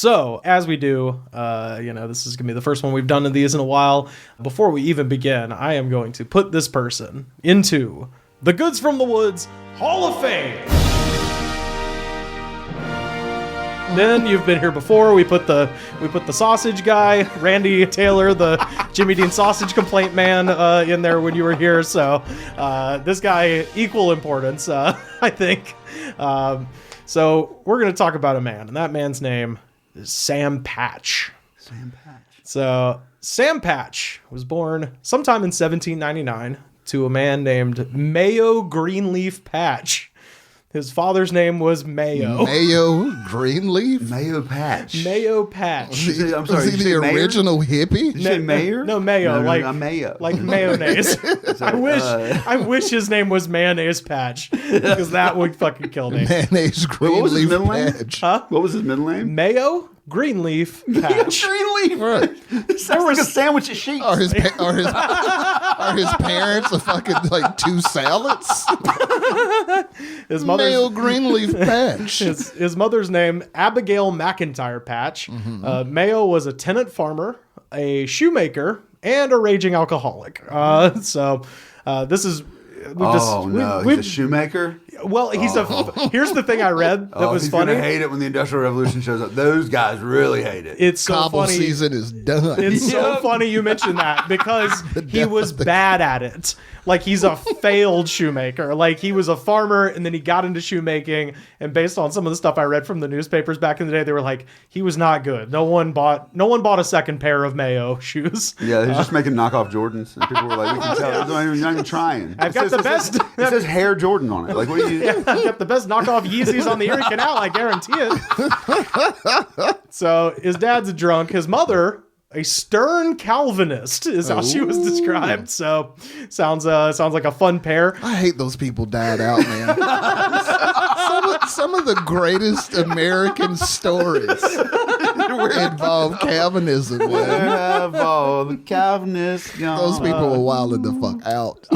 So, as we do, this is going to be the first one we've done of these in a while. Before we even begin, I am going to put this person into the Goods from the Woods Hall of Fame. Then you've been here before. We put the sausage guy, Randy Taylor, the Jimmy Dean sausage complaint man, in there when you were here. So this guy, equal importance, I think. So we're going to talk about a man, and that man's name is Sam Patch. Sam Patch. So Sam Patch was born sometime in 1799 to a man named Mayo Greenleaf Patch. His father's name was Mayo. Mayo Greenleaf? Mayo Patch. Mayo Patch. I'm sorry. Was he the original hippie? Did you say mayor? No, Mayo. No, mayo. Like mayonnaise. I wish his name was Mayonnaise Patch, because that would fucking kill me. Mayonnaise Greenleaf Patch. Huh? What was his middle name? Mayo Greenleaf Patch. Greenleaf. Right. This sounds like a sandwich at Sheetz. Are his parents a fucking like two salads? His mother's Mayo Greenleaf Patch. his mother's name, Abigail McIntyre Patch. Mm-hmm. Mayo was a tenant farmer, a shoemaker, and a raging alcoholic. This is... He's a shoemaker? Well, here's the thing I read that was he's funny. Gonna hate it when the Industrial Revolution shows up. Those guys really hate it. It's so Cobble funny. season is done. It's so funny you mentioned that, because he was bad at it. Like, he's a failed shoemaker. Like, he was a farmer, and then he got into shoemaking, and based on some of the stuff I read from the newspapers back in the day, they were like, he was not good. No one bought a second pair of Mayo shoes. Yeah, he's just making knockoff Jordans, and people were like, we can tell. You're not even trying. I've got the best. It says Hair Jordan on it. Like, what are you... Yeah, I've got the best knockoff Yeezys on the Erie Canal, I guarantee it. So his dad's a drunk. His mother, a stern Calvinist, is how she was described. So sounds like a fun pair. I hate those people died out, man. some of the greatest American stories involve Calvinism, man. Where have all the Calvinists gone? Those people were wilding the fuck out.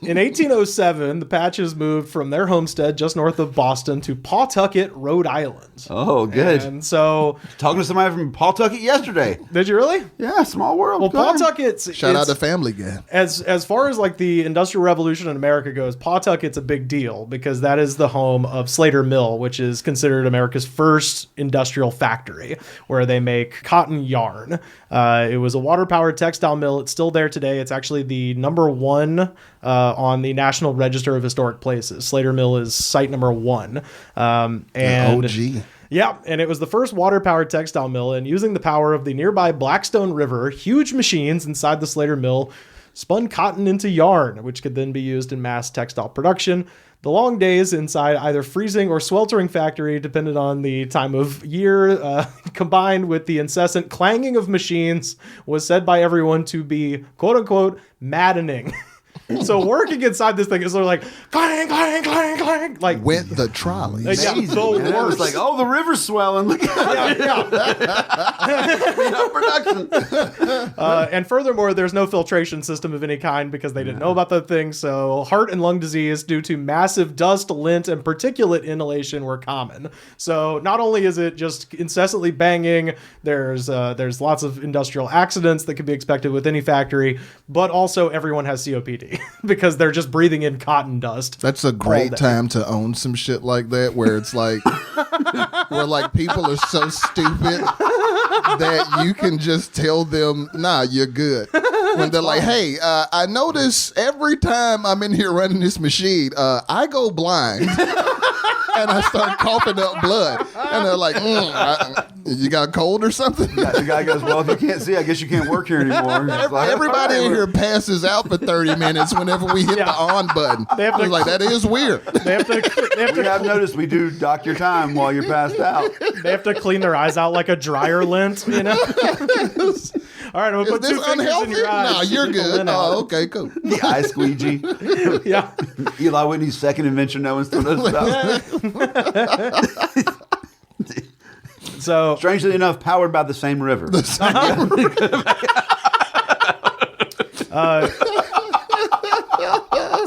In 1807, the Patches moved from their homestead just north of Boston to Pawtucket, Rhode Island. Oh, good. And so... Talking to somebody from Pawtucket yesterday. Did you really? Yeah, small world. Well, Pawtucket's... Shout out to Family Guy. As far as like the Industrial Revolution in America goes, Pawtucket's a big deal, because that is the home of Slater Mill, which is considered America's first industrial factory, where they make cotton yarn. It was a water-powered textile mill. It's still there today. It's actually the number one on the National Register of Historic Places. Slater Mill is site number 1. And OG. Yeah, and it was the first water-powered textile mill, and using the power of the nearby Blackstone River, huge machines inside the Slater Mill spun cotton into yarn, which could then be used in mass textile production. The long days inside either freezing or sweltering factory depended on the time of year, combined with the incessant clanging of machines, was said by everyone to be, quote-unquote, maddening. So working inside this thing is sort of like clang, clang, clang, clang. Like Went the trolley. Yeah, Amazing, the man. It was worst. like, oh, the river's swelling. Look at production. And furthermore, there's no filtration system of any kind because they didn't know about the thing. So heart and lung disease due to massive dust, lint, and particulate inhalation were common. So not only is it just incessantly banging, there's lots of industrial accidents that could be expected with any factory, but also everyone has COPD because they're just breathing in cotton dust. That's a great time to own some shit like that, where it's like, where like people are so stupid that you can just tell them, nah, you're good. When they're like, hey, I notice every time I'm in here running this machine, I go blind. And I start coughing up blood. And they're like, you got a cold or something? Yeah, the guy goes, well, if you can't see, I guess you can't work here anymore. Like, Everybody in here passes out for 30 minutes whenever we hit the on button. They have to, like, that is weird. They have we have noticed we do dock your time while you're passed out. They have to clean their eyes out like a dryer lint, you know? All right, I'm going to put Is two this fingers unhealthy? in your eyes. Nah, you're Keep the good. lint out. Oh, okay, cool. The eye squeegee. Yeah. Eli Whitney's second invention no one still knows about. So, Strangely enough, powered by the same river.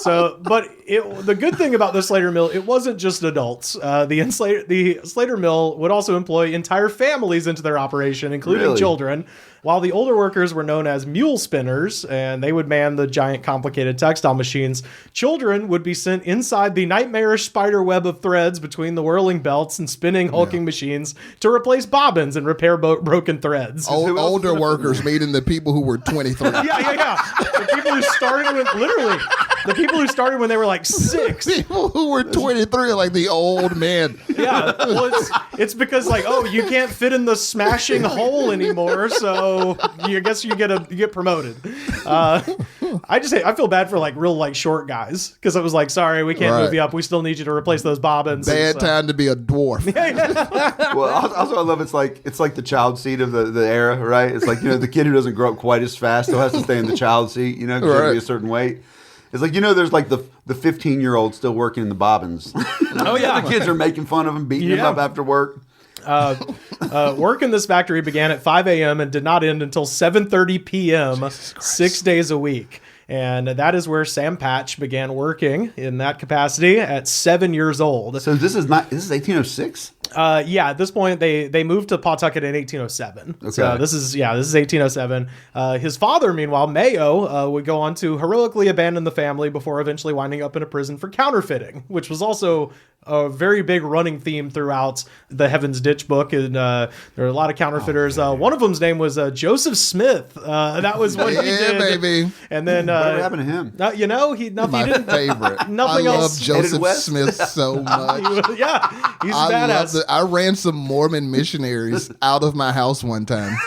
But the good thing about the Slater Mill, it wasn't just adults. The Slater Mill would also employ entire families into their operation, including children. While the older workers were known as mule spinners, and they would man the giant, complicated textile machines, children would be sent inside the nightmarish spider web of threads between the whirling belts and spinning, hulking machines to replace bobbins and repair broken threads. Older workers meeting the people who were 23. Yeah. The people who started with, literally, the people who started when they were like 6. People who were 23 are like the old men. Yeah, well, it's because like, oh, you can't fit in the smashing hole anymore, so I guess you get promoted. I feel bad for like real like short guys because it was like, sorry, we can't move you up. We still need you to replace those bobbins. Bad time to be a dwarf. Well, also I love it's like the child seat of the era, right? It's like, the kid who doesn't grow up quite as fast still has to stay in the child seat, because you have to be a certain weight. It's like, there's like the 15-year-old still working in the bobbins. Oh yeah, the kids are making fun of him, beating him up after work. Work in this factory began at 5 a.m. and did not end until 7:30 p.m. 6 days a week. And that is where Sam Patch began working in that capacity at 7 years old. So this is 1806? Yeah, at this point they moved to Pawtucket in 1807. Okay. So this is 1807. His father, meanwhile, Mayo, would go on to heroically abandon the family before eventually winding up in a prison for counterfeiting, which was also a very big running theme throughout the Heaven's Ditch book. And there are a lot of counterfeiters. One of them's name was Joseph Smith. That was what he did. Baby. And then what happened to him? My favorite. Nothing I else. love Joseph Smith so much. He's badass. I ran some Mormon missionaries out of my house one time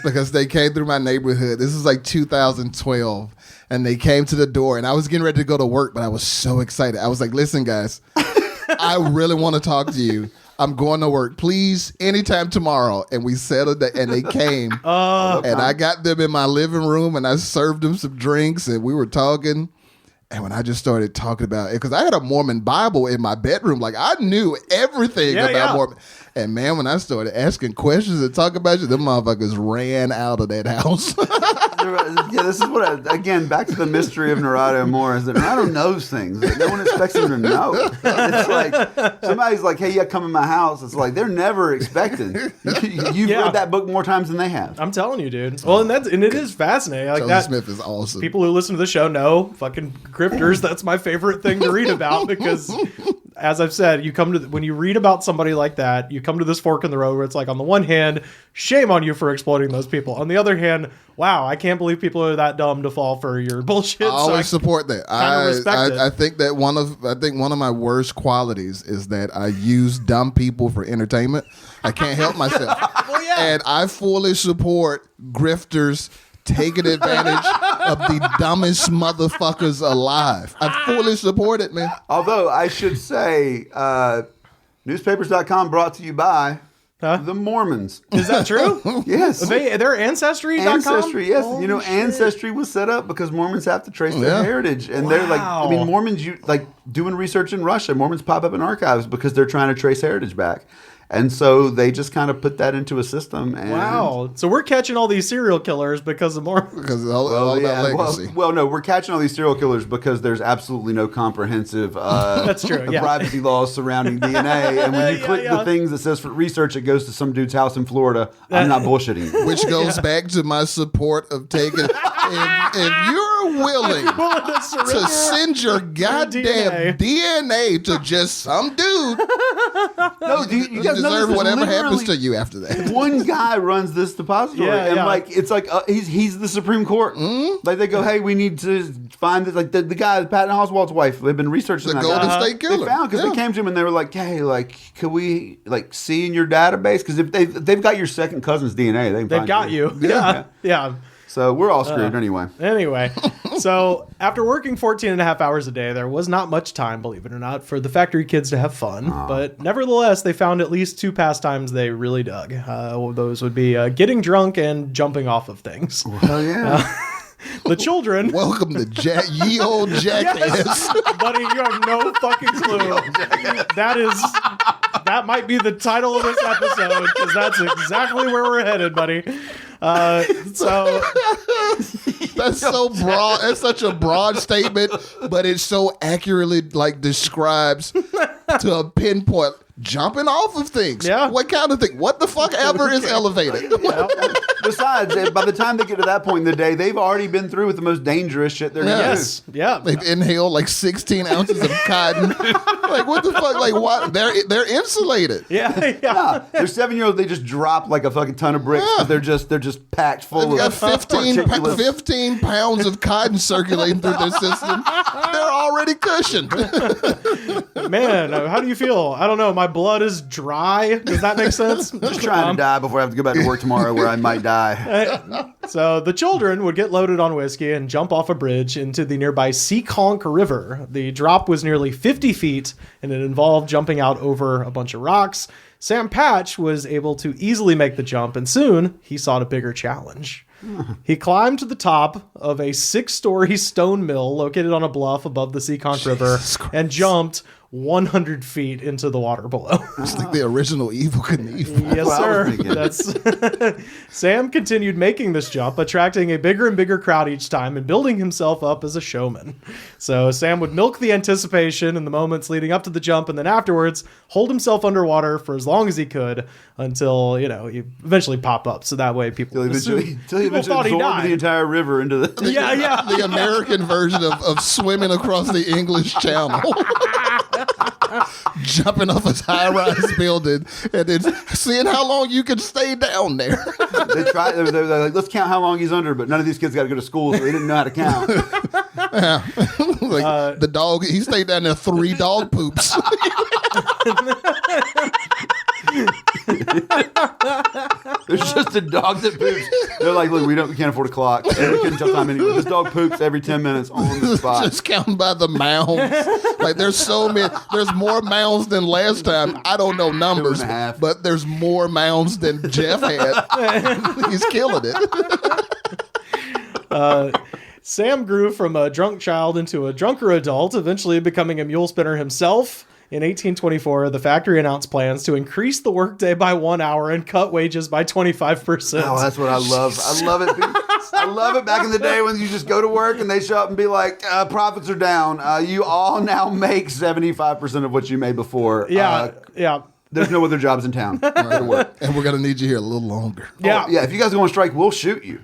because they came through my neighborhood. This is like 2012. And they came to the door and I was getting ready to go to work, but I was so excited. I was like, listen, guys, I really want to talk to you. I'm going to work. Please, anytime tomorrow. And we settled that, and they came. And I got them in my living room, and I served them some drinks, and we were talking. And when I just started talking about it, because I had a Mormon Bible in my bedroom, like I knew everything about Mormon. And man, when I started asking questions and talking about you, them motherfuckers ran out of that house. This is again, back to the mystery of Narado Moore, is that Narado knows things that no one expects him to know. It's like, somebody's like, hey, yeah, come in my house. It's like, they're never expecting. You've read that book more times than they have. I'm telling you, dude. Well, and it is fascinating. Like Joseph Smith is awesome. People who listen to the show know fucking grifters. That's my favorite thing to read about because, as I've said, when you read about somebody like that, you come to this fork in the road where it's like, on the one hand, shame on you for exploiting those people. On the other hand, wow, I can't believe people are that dumb to fall for your bullshit. I always support that. I think that one of my worst qualities is that I use dumb people for entertainment. I can't help myself. And I fully support grifters taking advantage of the dumbest motherfuckers alive. I fully support it, man. Although I should say, newspapers.com brought to you by the Mormons. Is that true? Yes. They're Ancestry.com? Ancestry, yes. Ancestry was set up because Mormons have to trace their heritage. And they're like, Mormons, doing research in Russia, Mormons pop up in archives because they're trying to trace heritage back. And so they just kind of put that into a system. And wow. So we're catching all these serial killers because of more. Because it's all about legacy. Well, no, we're catching all these serial killers because there's absolutely no comprehensive That's true, privacy laws surrounding DNA. And when you click the things that says for research, it goes to some dude's house in Florida. I'm not bullshitting you. Which goes back to my support of taking... if you're willing to send your goddamn DNA to just some dude... No, you guys deserve whatever happens to you after that. One guy runs this depository, it's like he's the Supreme Court. Like they go, hey, we need to find this. Like the guy, Patton Oswalt's wife, they've been researching the Golden State Killer. They found because they came to him and they were like, hey, could we see in your database? Because if they've got your second cousin's DNA, they've got you. Yeah. So we're all screwed anyway. So after working 14 and a half hours a day, there was not much time, believe it or not, for the factory kids to have fun. But nevertheless, they found at least 2 pastimes they really dug. Those would be getting drunk and jumping off of things. Well, yeah. The children. Welcome to ye old jackass. Yes. Buddy, you have no fucking clue. That might be the title of this episode because that's exactly where we're headed, buddy. So That's so broad. That's such a broad statement, but it so accurately describes to a pinpoint jumping off of things. Yeah. What kind of thing? What the fuck ever is elevated? Besides, by the time they get to that point in the day, they've already been through with the most dangerous shit they're going to yes, yeah. They've inhaled 16 ounces of cotton. What the fuck? What? They're insulated. Yeah, do. yeah. They're 7-year-olds. They just drop like a fucking ton of bricks. Yeah. But they're just packed full They've got of 15 pounds of cotton circulating through their system. They're already cushioned. Man, how do you feel? I don't know. My blood is dry. Does that make sense? Just trying to die before I have to go back to work tomorrow, where I might die. So the children would get loaded on whiskey and jump off a bridge into the nearby Seekonk River. The drop was nearly 50 feet, and it involved jumping out over a bunch of rocks. Sam Patch was able to easily make the jump, and soon he sought a bigger challenge. He climbed to the top of a 6-story stone mill located on a bluff above the Seekonk River and jumped 100 feet into the water below. It's like the original Evil Knievel. Yes, what I sir. was thinking. Sam continued making this jump, attracting a bigger and bigger crowd each time and building himself up as a showman. So Sam would milk the anticipation in the moments leading up to the jump, and then afterwards hold himself underwater for as long as he could until, he eventually pop up. So that way people Till he eventually thought he absorbed died. the entire river into the... Yeah. The American version of swimming across the English Channel. Jumping off his high-rise building and then seeing how long you can stay down there. They're like, let's count how long he's under, but none of these kids got to go to school, so they didn't know how to count. The dog, he stayed down there 3 dog poops. There's just a dog that poops. They're like, look, we can't afford a clock. We couldn't tell time anyway. This dog poops every 10 minutes on the spot. Just counting by the mounds. There's so many. There's more mounds than last time. I don't know numbers, 2.5. but there's more mounds than Jeff had. He's killing it. Sam grew from a drunk child into a drunker adult, eventually becoming a mule spinner himself. In 1824, the factory announced plans to increase the workday by 1 hour and cut wages by 25%. Oh, that's what I love. I love it. I love it back in the day when you just go to work and they show up and be like, profits are down. You all now make 75% of what you made before. Yeah. There's no other jobs in town. Go to work. And we're going to need you here a little longer. Yeah. Yeah, if you guys go on strike, we'll shoot you.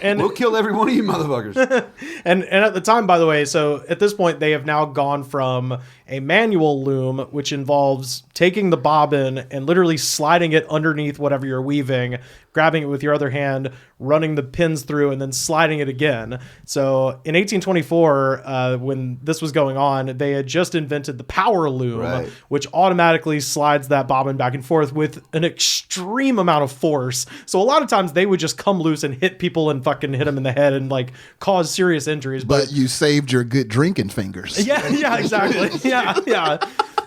And we'll kill every one of you motherfuckers. and at the time, by the way, so at this point, they have now gone from a manual loom, which involves taking the bobbin and literally sliding it underneath whatever you're weaving, grabbing it with your other hand, running the pins through, and then sliding it again. So in 1824, when this was going on, they had just invented the Power Loom, Right. which automatically slides that bobbin back and forth with an extreme amount of force. So a lot of times they would just come loose and hit people and fucking hit them in the head and cause serious injuries. But you saved your good drinking fingers. Yeah, exactly. Yeah.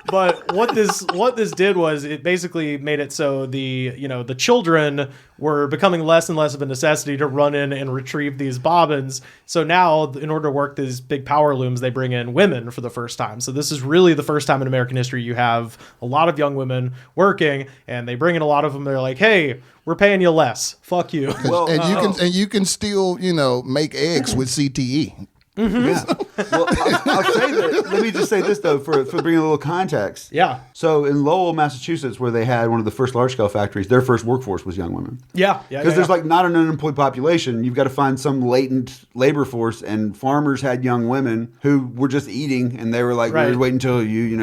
But what this did was it basically made it so the children were becoming less and less of a necessity to run in and retrieve these bobbins. So now, in order to work these big power looms, they bring in women for the first time. So this is really the first time in American history you have a lot of young women working, and they bring in a lot of them. They're like, hey, we're paying you less. Fuck you. Well, And you can still make eggs with CTE. Mm-hmm. Yeah. Well, I'll say that. Let me just say this though, for bringing a little context. Yeah. So in Lowell, Massachusetts, where they had one of the first large scale factories, their first workforce was young women. Yeah. Because there's not an unemployed population. You've got to find some latent labor force, and farmers had young women who were just eating, and they were like, Right. "We're waiting until you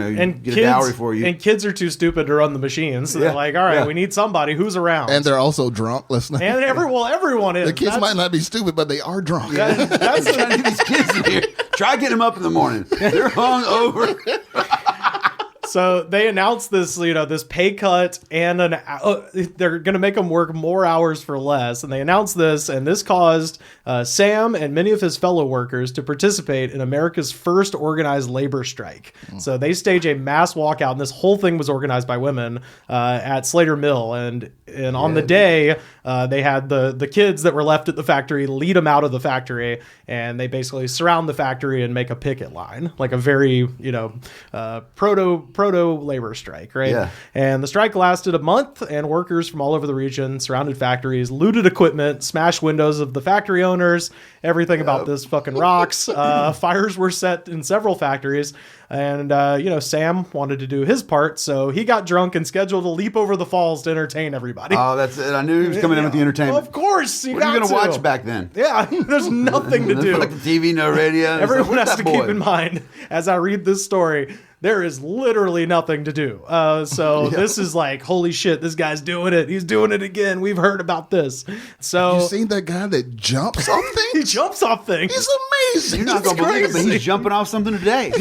get a dowry for you." And kids are too stupid to run the machines. So they're like, all right, we need somebody who's around. And they're also drunk. Let's not. And everyone is. The kids might not be stupid, but they are drunk. That's trying to get these kids in here. Try getting them up in the morning. They're hung over. So they announced this, this pay cut and they're going to make them work more hours for less. And they announced this, and this caused Sam and many of his fellow workers to participate in America's first organized labor strike. So they stage a mass walkout, and this whole thing was organized by women at Slater Mill. And on the day, they had the kids that were left at the factory lead them out of the factory, and they basically surround the factory and make a picket line, like a very, proto proto-labor strike, right? Yeah. And the strike lasted a month, and workers from all over the region surrounded factories, looted equipment, smashed windows of the factory owners. Everything about this fucking rocks. Fires were set in several factories. And, Sam wanted to do his part, so he got drunk and scheduled a leap over the falls to entertain everybody. Oh, that's it. I knew he was coming in with the entertainment. Of course. What are you going to watch back then? Yeah, there's nothing to do. Like the TV, no radio. Everyone has to keep in mind, as I read this story, there is literally nothing to do. This is like, holy shit, this guy's doing it. He's doing it again. We've heard about this. So You seen that guy that jumps off things? He jumps off things. He's amazing. You're not going to believe it, but he's jumping off something today.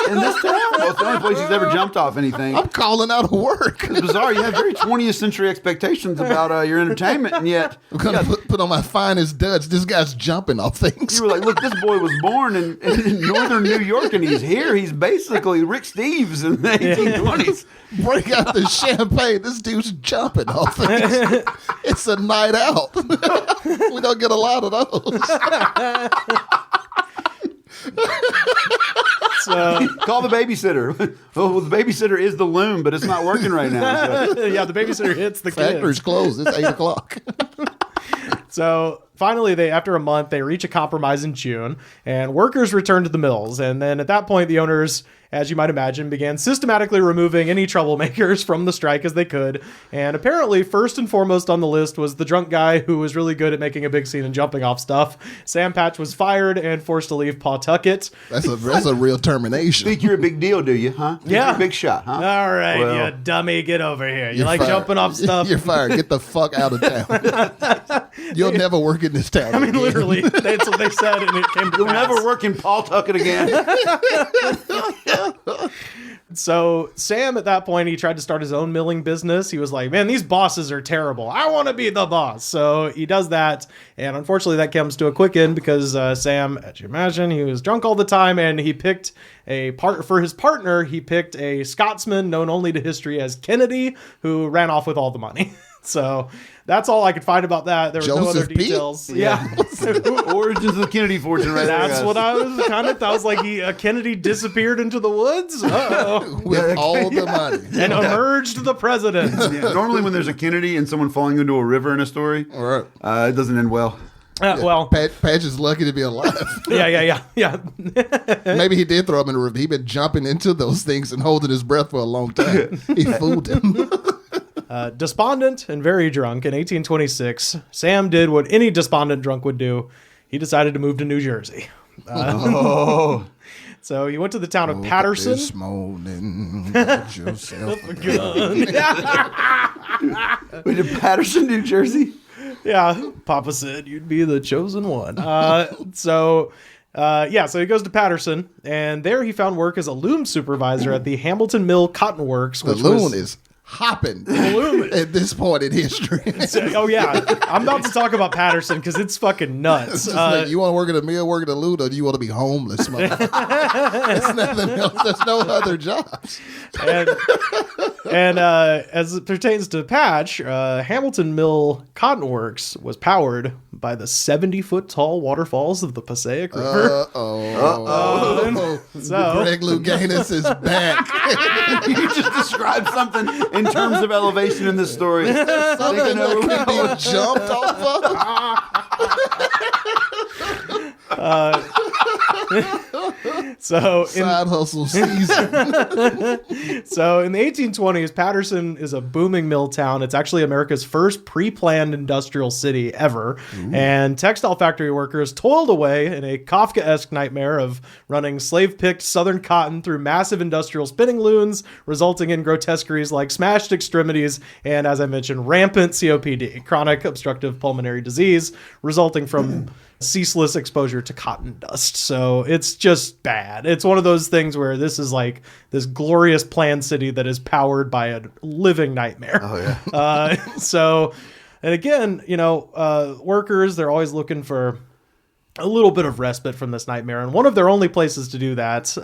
In this town. Well, it's the only place he's ever jumped off anything. I'm calling out of work. It's bizarre. You have very 20th century expectations about your entertainment, and yet I'm going to put on my finest duds. This guy's jumping off things. you were like, look, this boy was born in northern New York, and he's here. He's basically Rick Steves in the 1820s. Break out the champagne. This dude's jumping off things. It's a night out. We don't get a lot of those. So, Call the babysitter. Oh, the babysitter is the loom, but it's not working right now. So. yeah, the babysitter hits the kids. Factory's closed. It's 8 o'clock. So finally, after a month, they reach a compromise in June, and workers return to the mills. And then at that point, the owners, as you might imagine, began systematically removing any troublemakers from the strike as they could. And apparently, first and foremost on the list was the drunk guy who was really good at making a big scene and jumping off stuff. Sam Patch was fired and forced to leave Pawtucket. That's a real termination. Think you're a big deal, do you? Huh? Think Yeah. you're a big shot, huh? All right, Well, you dummy, get over here. You You're like fired. jumping off stuff? You're fired. Get the fuck out of town. You'll never work in this town. I mean, again. literally, that's what they said, and it came to You'll pass. never work in Pawtucket again. So Sam, at that point, he tried to start his own milling business. He was like, man, these bosses are terrible. I want to be the boss. So he does that. And unfortunately, that comes to a quick end because Sam, as you imagine, he was drunk all the time. And he picked for his partner, he picked a Scotsman known only to history as Kennedy, who ran off with all the money. So that's all I could find about that. There was no other Joseph P? details. Yeah. Origins of the Kennedy fortune, right there. That's guys. what I was kind of thought. I was like, Kennedy disappeared into the woods. Uh-oh. With all the money. And emerged the president. Yeah, normally, when there's a Kennedy and someone falling into a river in a story, All right. it doesn't end well. Well, Patch is lucky to be alive. yeah. Maybe he did throw him in the river. He'd been jumping into those things and holding his breath for a long time. He fooled him. Despondent and very drunk in 1826, Sam did what any despondent drunk would do. He decided to move to New Jersey. So he went to the town of Patterson. This morning, got yourself a Gun. Wait, in Patterson, New Jersey? Yeah, Papa said you'd be the chosen one. So he goes to Patterson, and there he found work as a loom supervisor at the Hamilton Mill Cotton Works. The Which loon is hopping loom at this point in history. Oh yeah, I'm about to talk about Patterson because it's fucking nuts. It's just like, you want to work at a mill, work at a loon, or do you want to be homeless? It's nothing else. There's no other jobs. And as it pertains to Patch, Hamilton Mill Cotton Works was powered by the 70-foot tall waterfalls of the Passaic River. So Greg Louganis is back. You just described something in terms of elevation in this story. Something that can be jumped off of. Side hustle season. So in the 1820s, Patterson is a booming mill town. It's actually America's first pre-planned industrial city ever. And textile factory workers toiled away in a Kafkaesque nightmare of running slave-picked southern cotton through massive industrial spinning looms, resulting in grotesqueries like smashed extremities and, as I mentioned, rampant COPD, chronic obstructive pulmonary disease, resulting from ceaseless exposure to cotton dust. So it's just bad. It's one of those things where this is like this glorious planned city that is powered by a living nightmare. Oh, yeah. And again, workers, they're always looking for a little bit of respite from this nightmare. And one of their only places to do that,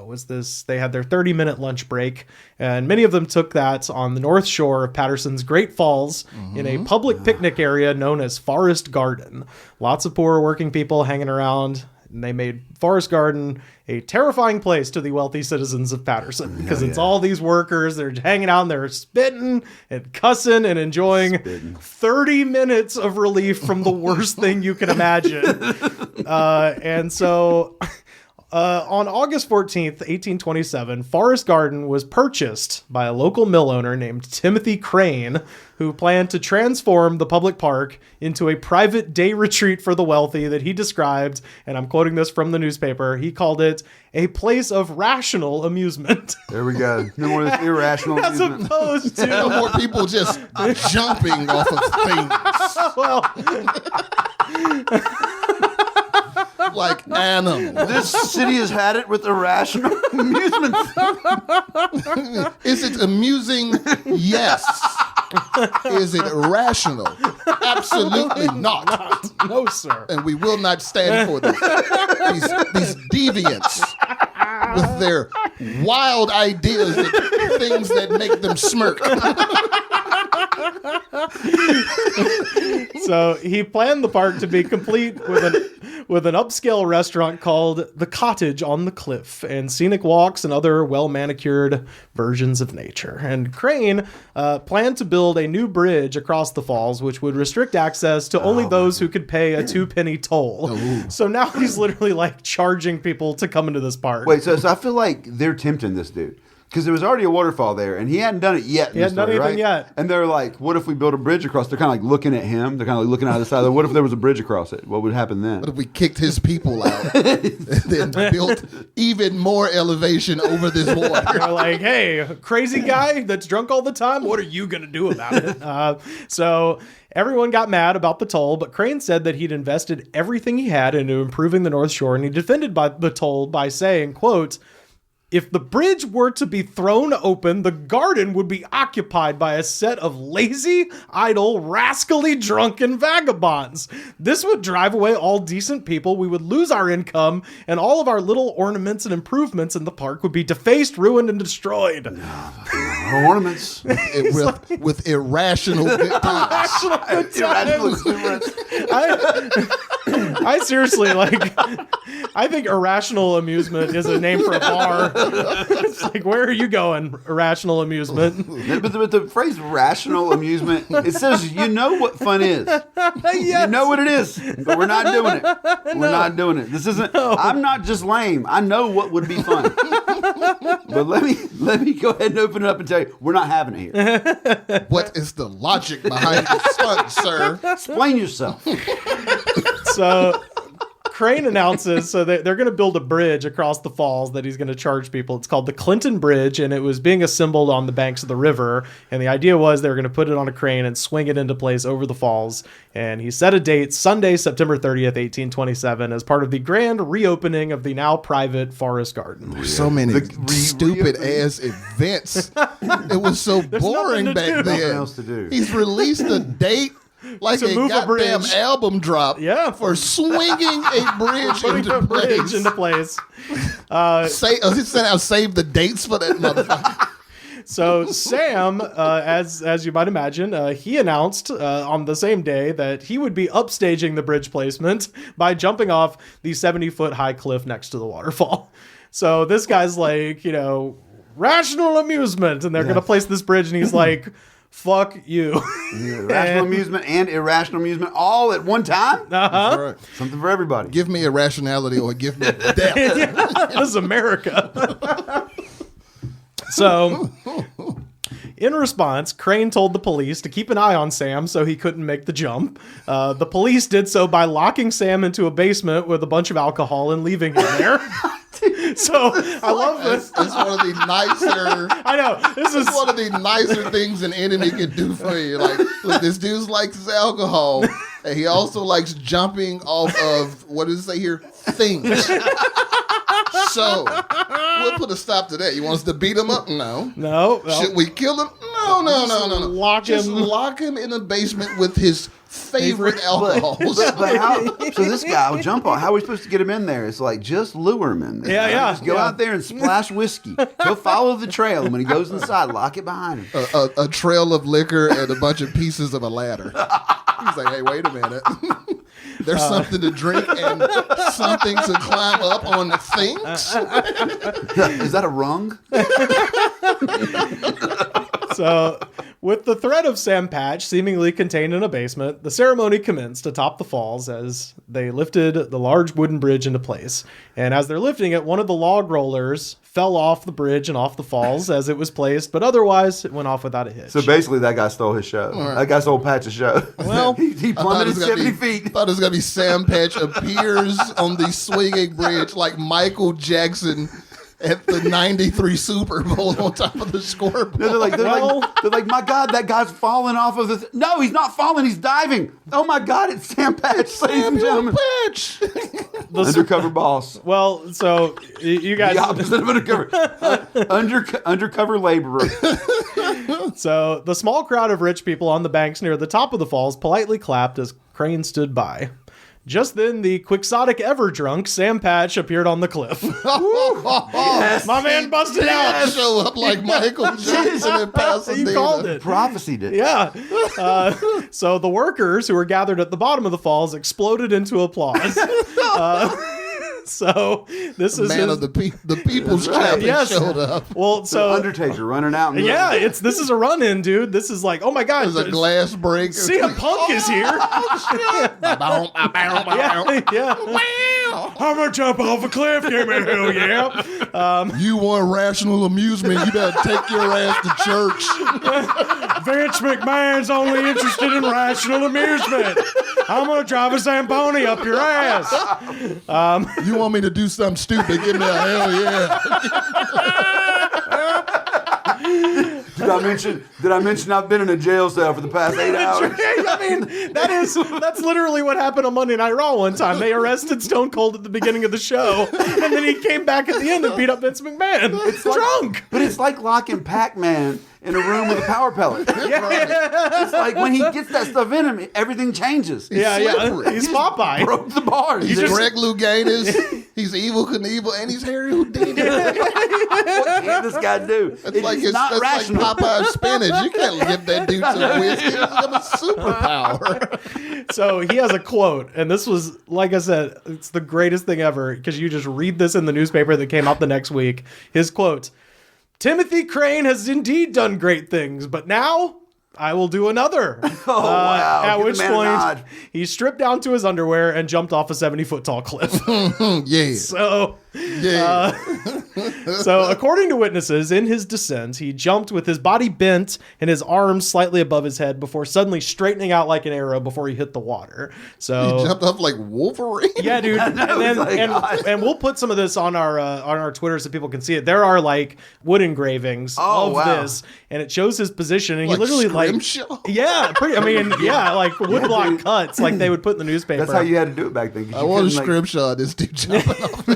was this. They had their 30-minute lunch break, and many of them took that on the north shore of Patterson's Great Falls in a public picnic area known as Forest Garden. Lots of poor working people hanging around, And they made Forest Garden a terrifying place to the wealthy citizens of Patterson because it's all these workers. They're hanging out and they're spitting and cussing and enjoying 30 minutes of relief from the worst thing you can imagine. And so... on August 14th, 1827, Forest Garden was purchased by a local mill owner named Timothy Crane, who planned to transform the public park into a private day retreat for the wealthy that he described, and I'm quoting this from the newspaper, he called it a place of rational amusement. There we go. No more of this irrational As amusement. opposed to... No more people just jumping off of things well, like animals. This city has had it with irrational amusement. Is it amusing? Yes. Is it rational? Absolutely not. no, sir. And we will not stand for this. These deviants with their wild ideas and things that make them smirk. So he planned the park to be complete with an upscale restaurant called The Cottage on the Cliff and scenic walks and other well-manicured versions of nature. And Crane planned to build a new bridge across the falls, which would restrict access to only those who could pay a 2-penny toll. So now he's literally like charging people to come into this park. Wait, so I feel like they're tempting this dude. Because there was already a waterfall there, and he hadn't done it yet. He hadn't done anything yet. And they're like, what if we build a bridge across? They're kind of like looking at him. They're kind of like looking out the side. What if there was a bridge across it? What would happen then? What if we kicked his people out and then built even more elevation over this water? They're like, hey, crazy guy that's drunk all the time, what are you going to do about it? So everyone got mad about the toll, but Crane said that he'd invested everything he had into improving the North Shore, and he defended the toll by saying, quote, if the bridge were to be thrown open, the garden would be occupied by a set of lazy, idle, rascally drunken vagabonds. This would drive away all decent people. We would lose our income, and all of our little ornaments and improvements in the park would be defaced, ruined, and destroyed. Ornaments. with irrational good times. Irrational exuberance. I seriously, like, I think irrational amusement is a name for a bar. It's like, where are you going, irrational amusement? But the phrase rational amusement, it says, you know what fun is. Yes. You know what it is, but we're not doing it. We're not doing it. This isn't, I'm not just lame. I know what would be fun. But let me go ahead and open it up and tell you, we're not having it here. What is the logic behind this fun, sir? Explain yourself. So Crane announces so they're going to build a bridge across the falls that he's going to charge people. It's called the Clinton Bridge, and it was being assembled on the banks of the river. And the idea was they were going to put it on a crane and swing it into place over the falls. And he set a date, Sunday, September 30th, 1827, as part of the grand reopening of the now private Forest Garden. There's so many stupid ass events. It was so boring back then. Nothing else to do. He's released a date. Like To a move a goddamn bridge. album drop For swinging a bridge putting into a bridge place. into place. Save the dates for that motherfucker. So Sam, as you might imagine, he announced on the same day that he would be upstaging the bridge placement by jumping off the 70-foot high cliff next to the waterfall. So this guy's like, rational amusement, and they're going to place this bridge, and he's like, fuck you. Rational amusement and irrational amusement all at one time? All right. Something for everybody. Give me irrationality or give me death. This is America. So, in response, Crane told the police to keep an eye on Sam so he couldn't make the jump. The police did so by locking Sam into a basement with a bunch of alcohol and leaving him there. So, I love this. It's one of the nicer. I know. This is One of the nicer things an enemy can do for you. Like, look, this dude likes his alcohol, and he also likes jumping off of, what does it say here? Things. So, we'll put a stop to that. You want us to beat him up? No. No. Should we kill him? No. Lock Just him. lock him in a basement with his favorite alcohols. But how? So this guy will jump on. How are we supposed to get him in there? It's like just lure him in there. Yeah. Just go out there and splash whiskey. He'll follow the trail, and when he goes inside, lock it behind him. A trail of liquor and a bunch of pieces of a ladder. He's like, hey, wait a minute. There's something to drink and something to climb up on the things. Is that a rung? So, with the threat of Sam Patch seemingly contained in a basement, the ceremony commenced atop the falls as they lifted the large wooden bridge into place. And as they're lifting it, one of the log rollers fell off the bridge and off the falls as it was placed, but otherwise it went off without a hitch. So basically, that guy stole his show. That guy stole Patch's show. Well, he plummeted 70 feet. I thought it was going to be Sam Patch appears on the swinging bridge like Michael Jackson at the 93 Super Bowl on top of the scoreboard. They're like, my God, that guy's falling off of this. No, he's not falling. He's diving. Oh, my God, it's Sam Patch, ladies and gentlemen. Patch. Undercover boss. well, so you guys... The opposite of undercover. Undercover laborer. So the small crowd of rich people on the banks near the top of the falls politely clapped as Crane stood by. Just then, the Quixotic everdrunk Sam Patch appeared on the cliff. Yes. My man busted out. Show up like Michael Jackson in Pasadena. You called it. Prophesied it. Yeah. So the workers who were gathered at the bottom of the falls exploded into applause. So this is Man of the people's champion Yes. showed up. Well, So so Undertaker running out. And yeah, this is a run-in, dude. This is like, oh my God, There's a glass breaker. CM Punk is here. Yeah. I'm gonna jump off a cliff, give me hell yeah. You want rational amusement, you better take your ass to church. Vince McMahon's only interested in rational amusement. I'm gonna drive a Zamboni up your ass. You want me to do something stupid, give me a hell yeah. Did I mention I've been in a jail cell for the past 8 hours? I mean, that's literally what happened on Monday Night Raw one time. They arrested Stone Cold at the beginning of the show, and then he came back at the end and beat up Vince McMahon. It's drunk. But it's like locking Pac-Man in a room with a power pellet. It's like when he gets that stuff in him, everything changes. Yeah. He's Popeye. Broke the bars. He's Greg Louganis, he's Evil Knievel, and he's Harry Houdini. What can this guy do? It's not rational. Like Popeye's spinach. You can't give that dude some whiskey. He's got a superpower. So he has a quote, and this was, like I said, it's the greatest thing ever, because you just read this in the newspaper that came out the next week. His quote: Timothy Crane has indeed done great things, but now I will do another. Oh, wow. At Give which the man a point nod. he stripped down to his underwear and jumped off a 70-foot tall cliff. Yeah. So Yeah. So, according to witnesses, in his descent, he jumped with his body bent and his arms slightly above his head before suddenly straightening out like an arrow before he hit the water. So He jumped up like Wolverine. yeah, dude. I know, And, it's then, like, and we'll put some of this on our Twitter so people can see it. There are like wood engravings of wow. this, and it shows his position, and Like he literally Scrimshaw? yeah, pretty. I mean, yeah, like woodblock dude. cuts like they would put in the newspaper. That's how you had to do it back then. 'cause I you want a couldn't, Scrimshaw. This dude jumping off.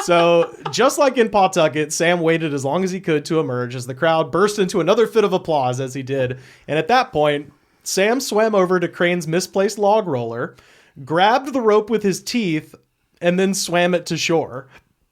So, just like in Pawtucket, Sam waited as long as he could to emerge as the crowd burst into another fit of applause as he did. And at that point, Sam swam over to Crane's misplaced log roller, grabbed the rope with his teeth, and then swam it to shore.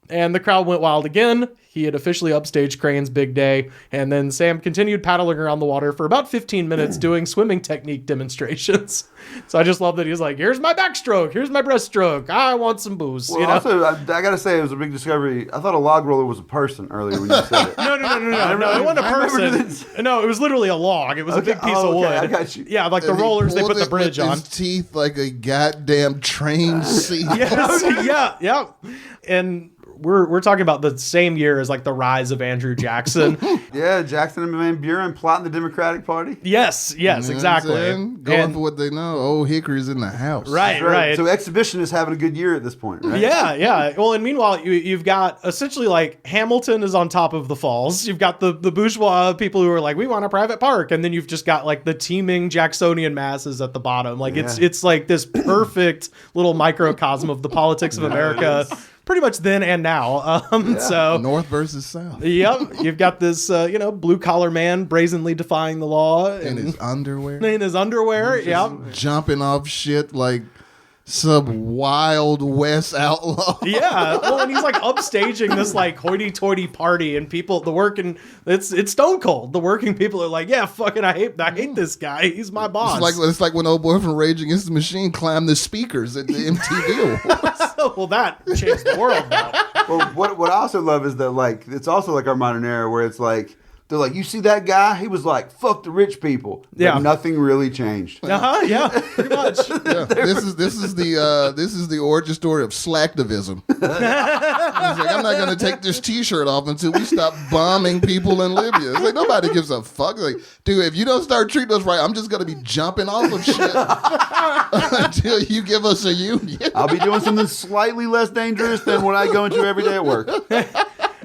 And the crowd went wild again. He had officially upstaged Crane's big day. And then Sam continued paddling around the water for about 15 minutes doing swimming technique demonstrations. So I just love that he was like, here's my backstroke. Here's my breaststroke. I want some booze. Well, you know? also, I got to say, it was a big discovery. I thought a log roller was a person earlier when you said it. No, it wasn't a I remember person. No, it was literally a log. It was a big piece of wood. I got you. Yeah, like the And he rollers they pulled put the it bridge with on. his teeth like a goddamn trained seal. Yes, yeah. And we're talking about the same year as like the rise of Andrew Jackson. Yeah, Jackson and Van Buren plotting the Democratic Party. Yes, You know what I'm exactly. saying? Going And- for what they know. Old Hickory's in the house. Right. So Exhibition is having a good year at this point, right? Yeah. Well, and meanwhile, you've got essentially like Hamilton is on top of the falls. You've got the bourgeois people who are like, we want a private park. And then you've just got like the teeming Jacksonian masses at the bottom. Like it's like this perfect little microcosm of the politics of America, pretty much then and now. So North versus South. yep, you've got this, blue collar man brazenly defying the law In his underwear. in his underwear. Yep. Jumping off shit like some Wild West outlaw. Yeah, well, and he's like upstaging this like hoity-toity party, and people, it's Stone Cold. The working people are like, yeah, fucking, I hate this guy. He's my boss. It's like when old boy from Rage Against the Machine climbed the speakers at the MTV Awards. Well, that changed the world, though. Well, what I also love is that like it's also like our modern era where it's like they're like, you see that guy? He was like, fuck the rich people. Yeah. But nothing really changed. Yeah, pretty much. Yeah. This is the origin story of slacktivism. He's like, I'm not gonna take this T-shirt off until we stop bombing people in Libya. It's like nobody gives a fuck. Like, dude, if you don't start treating us right, I'm just gonna be jumping off of shit until you give us a union. I'll be doing something slightly less dangerous than what I go into every day at work.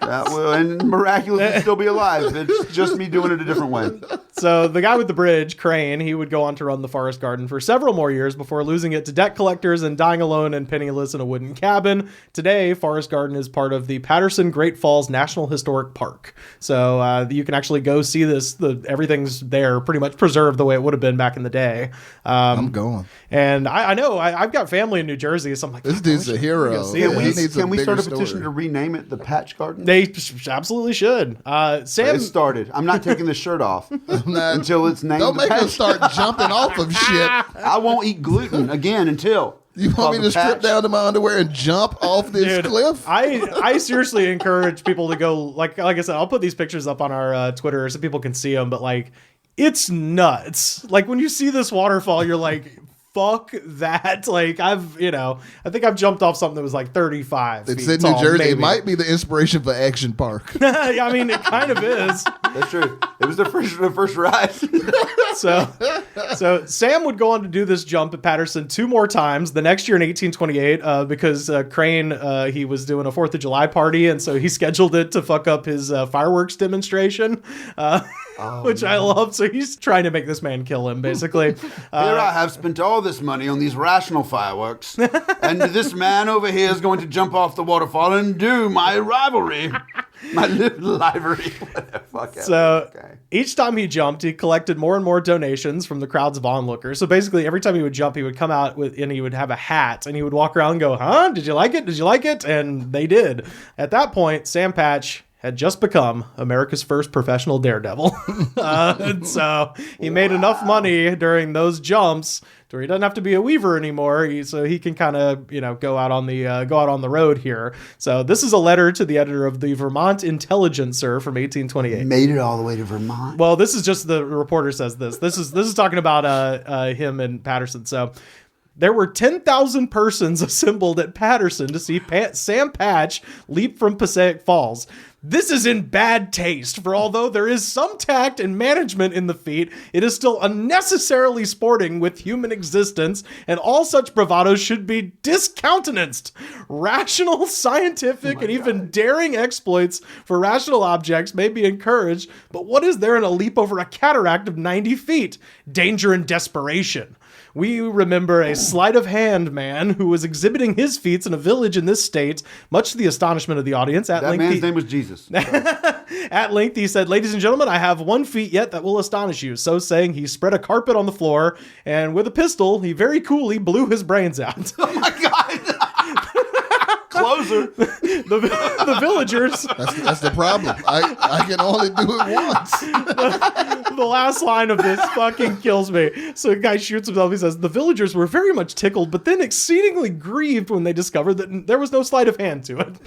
That will, and miraculously still be alive. It's just me doing it a different way. So the guy with the bridge, Crane, he would go on to run the forest garden for several more years before losing it to debt collectors and dying alone and penniless in a wooden cabin. Today, Forest Garden is part of the Patterson Great Falls National Historic Park. So you can actually go see this. Everything's there, pretty much preserved the way it would have been back in the day. I'm going. And I know I've got family in New Jersey, so I'm like, this dude's a hero. Can we start a petition to rename it the Patch Garden? They absolutely should. Sam, it started. I'm not taking the shirt off until it's named. Don't make Patch. us start jumping off of shit. I won't eat gluten again until. You want me to strip down to my underwear and jump off this cliff? I seriously encourage people to go, like I said, I'll put these pictures up on our Twitter so people can see them, but like, it's nuts. Like when you see this waterfall, you're like, fuck that. Like I think I've jumped off something that was like 35 It's feet in tall, New Jersey. maybe. It might be the inspiration for Action Park. I mean, it kind of is. That's true. It was the first ride. So Sam would go on to do this jump at Patterson 2 more times. The next year in 1828, because Crane, he was doing a 4th of July party, and so he scheduled it to fuck up his fireworks demonstration. Which I love. So he's trying to make this man kill him, basically. Here I have spent all this money on these rational fireworks, and this man over here is going to jump off the waterfall and do my rivalry. My livery. So each time he jumped, he collected more and more donations from the crowds of onlookers. So basically, every time he would jump, he would come out and he would have a hat, and he would walk around and go, huh? Did you like it? Did you like it? And they did. At that point, Sam Patch had just become America's first professional daredevil. So he made enough money during those jumps to where he doesn't have to be a weaver anymore. So he can kind of, go out on the road here. So this is a letter to the editor of the Vermont Intelligencer from 1828. Made it all the way to Vermont. Well, this is just the reporter says this. This is talking about him and Patterson. So there were 10,000 persons assembled at Patterson to see Sam Patch leap from Passaic Falls. This is in bad taste, for although there is some tact and management in the feat, it is still unnecessarily sporting with human existence, and all such bravados should be discountenanced. Rational, scientific, and even daring exploits for rational objects may be encouraged, but what is there in a leap over a cataract of 90 feet? Danger and desperation. We remember a sleight of hand man who was exhibiting his feats in a village in this state, much to the astonishment of the audience. That man's name was Jesus. At length, he said, "Ladies and gentlemen, I have one feat yet that will astonish you." So saying, he spread a carpet on the floor, and with a pistol, he very coolly blew his brains out. Oh my God. Closer. The villagers. That's the problem. I can only do it once. The last line of this fucking kills me. So the guy shoots himself. He says, "The villagers were very much tickled, but then exceedingly grieved when they discovered that there was no sleight of hand to it."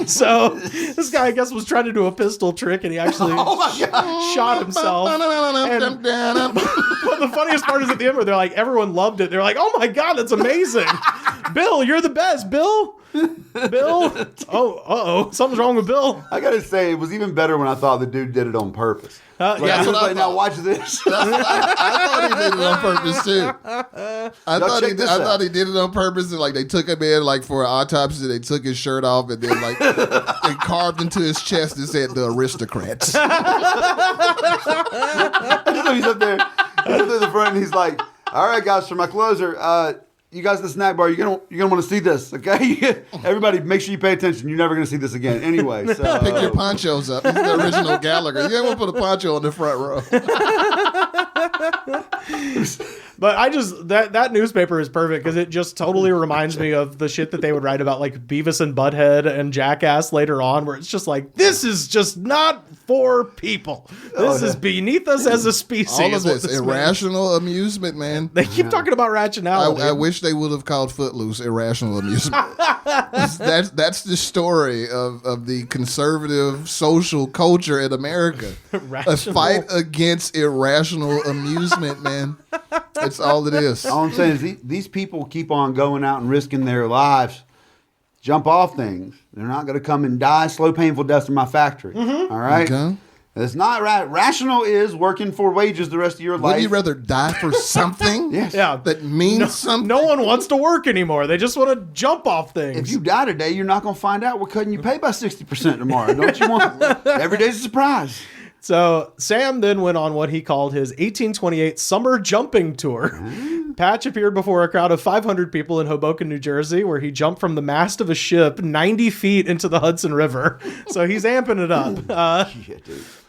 So this guy, I guess, was trying to do a pistol trick, and he actually shot himself. But the funniest part is at the end where they're like, everyone loved it. They're like, "Oh my God, that's amazing. Bill, you're the best, Bill. Bill." Oh, something's wrong with Bill. I gotta say, it was even better when I thought the dude did it on purpose. Yeah, I was like, now watch this. I thought he did it on purpose too. I thought he did it on purpose, and like they took him in like for an autopsy. They took his shirt off, and then like they carved into his chest and said, "The aristocrats." So he's up there at the front, and he's like, "All right, guys, for my closer, you guys at the snack bar, you're gonna want to see this, okay? Everybody, make sure you pay attention. You're never gonna see this again, anyway." So pick your ponchos up. He's the original Gallagher. You ain't want to put a poncho on the front row. But I just that newspaper is perfect because it just totally reminds me of the shit that they would write about like Beavis and Butthead and Jackass later on, where it's just like, this is just not for people. This is beneath us as a species. All of this irrational amusement, man. They keep talking about rationality. I wish they would have called Footloose irrational amusement. that's the story of the conservative social culture in America. A fight against irrational amusement, man. That's all it is. All I'm saying is these people keep on going out and risking their lives, jump off things. They're not going to come and die slow, painful deaths in my factory. All right? Okay. It's not right. Rational is working for wages the rest of your life. Would you rather die for something Yes. Yeah. that means something? No one wants to work anymore. They just want to jump off things. If you die today, you're not going to find out we're cutting your pay by 60% tomorrow. Don't you want every day's a surprise? So Sam then went on what he called his 1828 summer jumping tour. Patch appeared before a crowd of 500 people in Hoboken, New Jersey, where he jumped from the mast of a ship 90 feet into the Hudson River. So he's amping it up.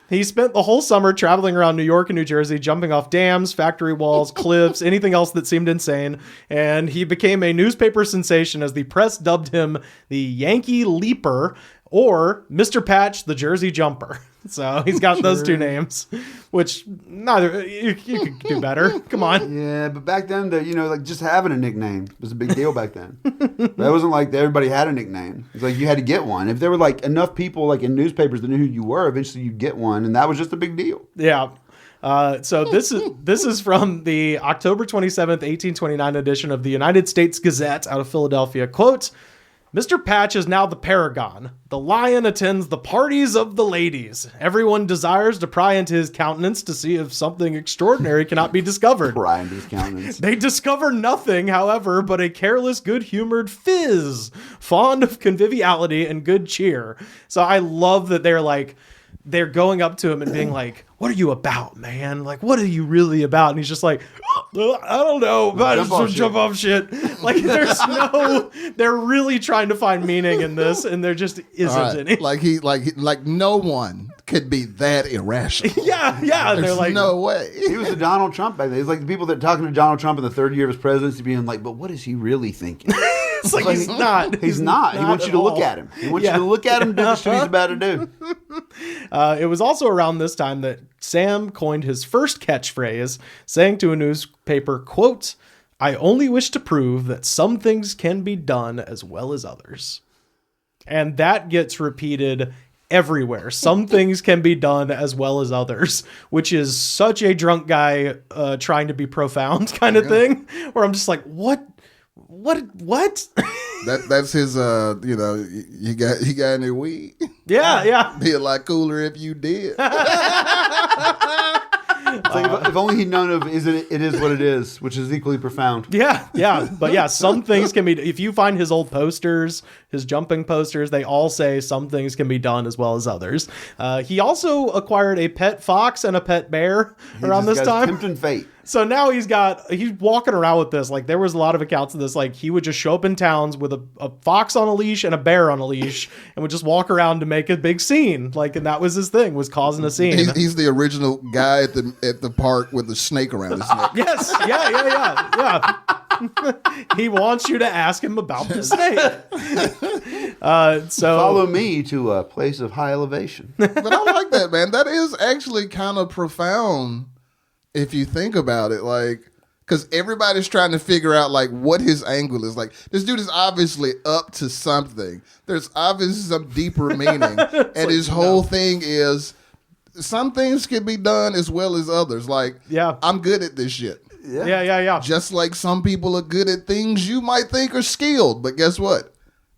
He spent the whole summer traveling around New York and New Jersey, jumping off dams, factory walls, cliffs, anything else that seemed insane. And he became a newspaper sensation as the press dubbed him the Yankee Leaper or Mr. Patch, the Jersey Jumper. So he's got those two names, which neither you could do better. Come on. Yeah, but back then, like just having a nickname was a big deal back then. That wasn't like everybody had a nickname. It's like you had to get one. If there were like enough people like in newspapers that knew who you were, eventually you'd get one, and that was just a big deal. Yeah. So this is from the October 27th, 1829 edition of the United States Gazette out of Philadelphia. Quote, Mr. Patch is now the paragon. The lion attends the parties of the ladies. Everyone desires to pry into his countenance to see if something extraordinary cannot be discovered. Pry into his countenance. They discover nothing, however, but a careless, good-humored fizz, fond of conviviality and good cheer. So I love that they're going up to him and being like, what are you about, man? Like, what are you really about? And he's just like, I don't know, but jump off shit. Like, they're really trying to find meaning in this, and there just isn't any. Like no one could be that irrational. Yeah. There's They're like, no way. He was the Donald Trump back then. He's like the people that are talking to Donald Trump in the third year of his presidency being like, but what is he really thinking? it's like he's not. He's not. He wants you to look at him. He wants you to look at him and do the shit he's about to do. It was also around this time that Sam coined his first catchphrase, saying to a newspaper, quote, I only wish to prove that some things can be done as well as others. And that gets repeated everywhere. Some things can be done as well as others, which is such a drunk guy trying to be profound kind of thing, where I'm just like, what? That's his you got any weed? Yeah. Be a lot cooler if you did. It's like if only he'd known of it is what it is, which is equally profound. Yeah. But yeah, some things can be, if you find his old posters, his jumping posters, they all say some things can be done as well as others. He also acquired a pet fox and a pet bear around this time. Tempting fate. So now he's walking around with this. Like, there was a lot of accounts of this. Like, he would just show up in towns with a fox on a leash and a bear on a leash and would just walk around to make a big scene. Like, and that was his thing, was causing a scene. He's the original guy at the park with the snake around his neck. Yes. Yeah. He wants you to ask him about the snake. So follow me to a place of high elevation. But I like that, man. That is actually kind of profound if you think about it. Like, because everybody's trying to figure out like what his angle is. Like, this dude is obviously up to something. There's obviously some deeper meaning, and his whole thing is some things can be done as well as others. Like, I'm good at this shit. Yeah. Just like some people are good at things you might think are skilled, but guess what?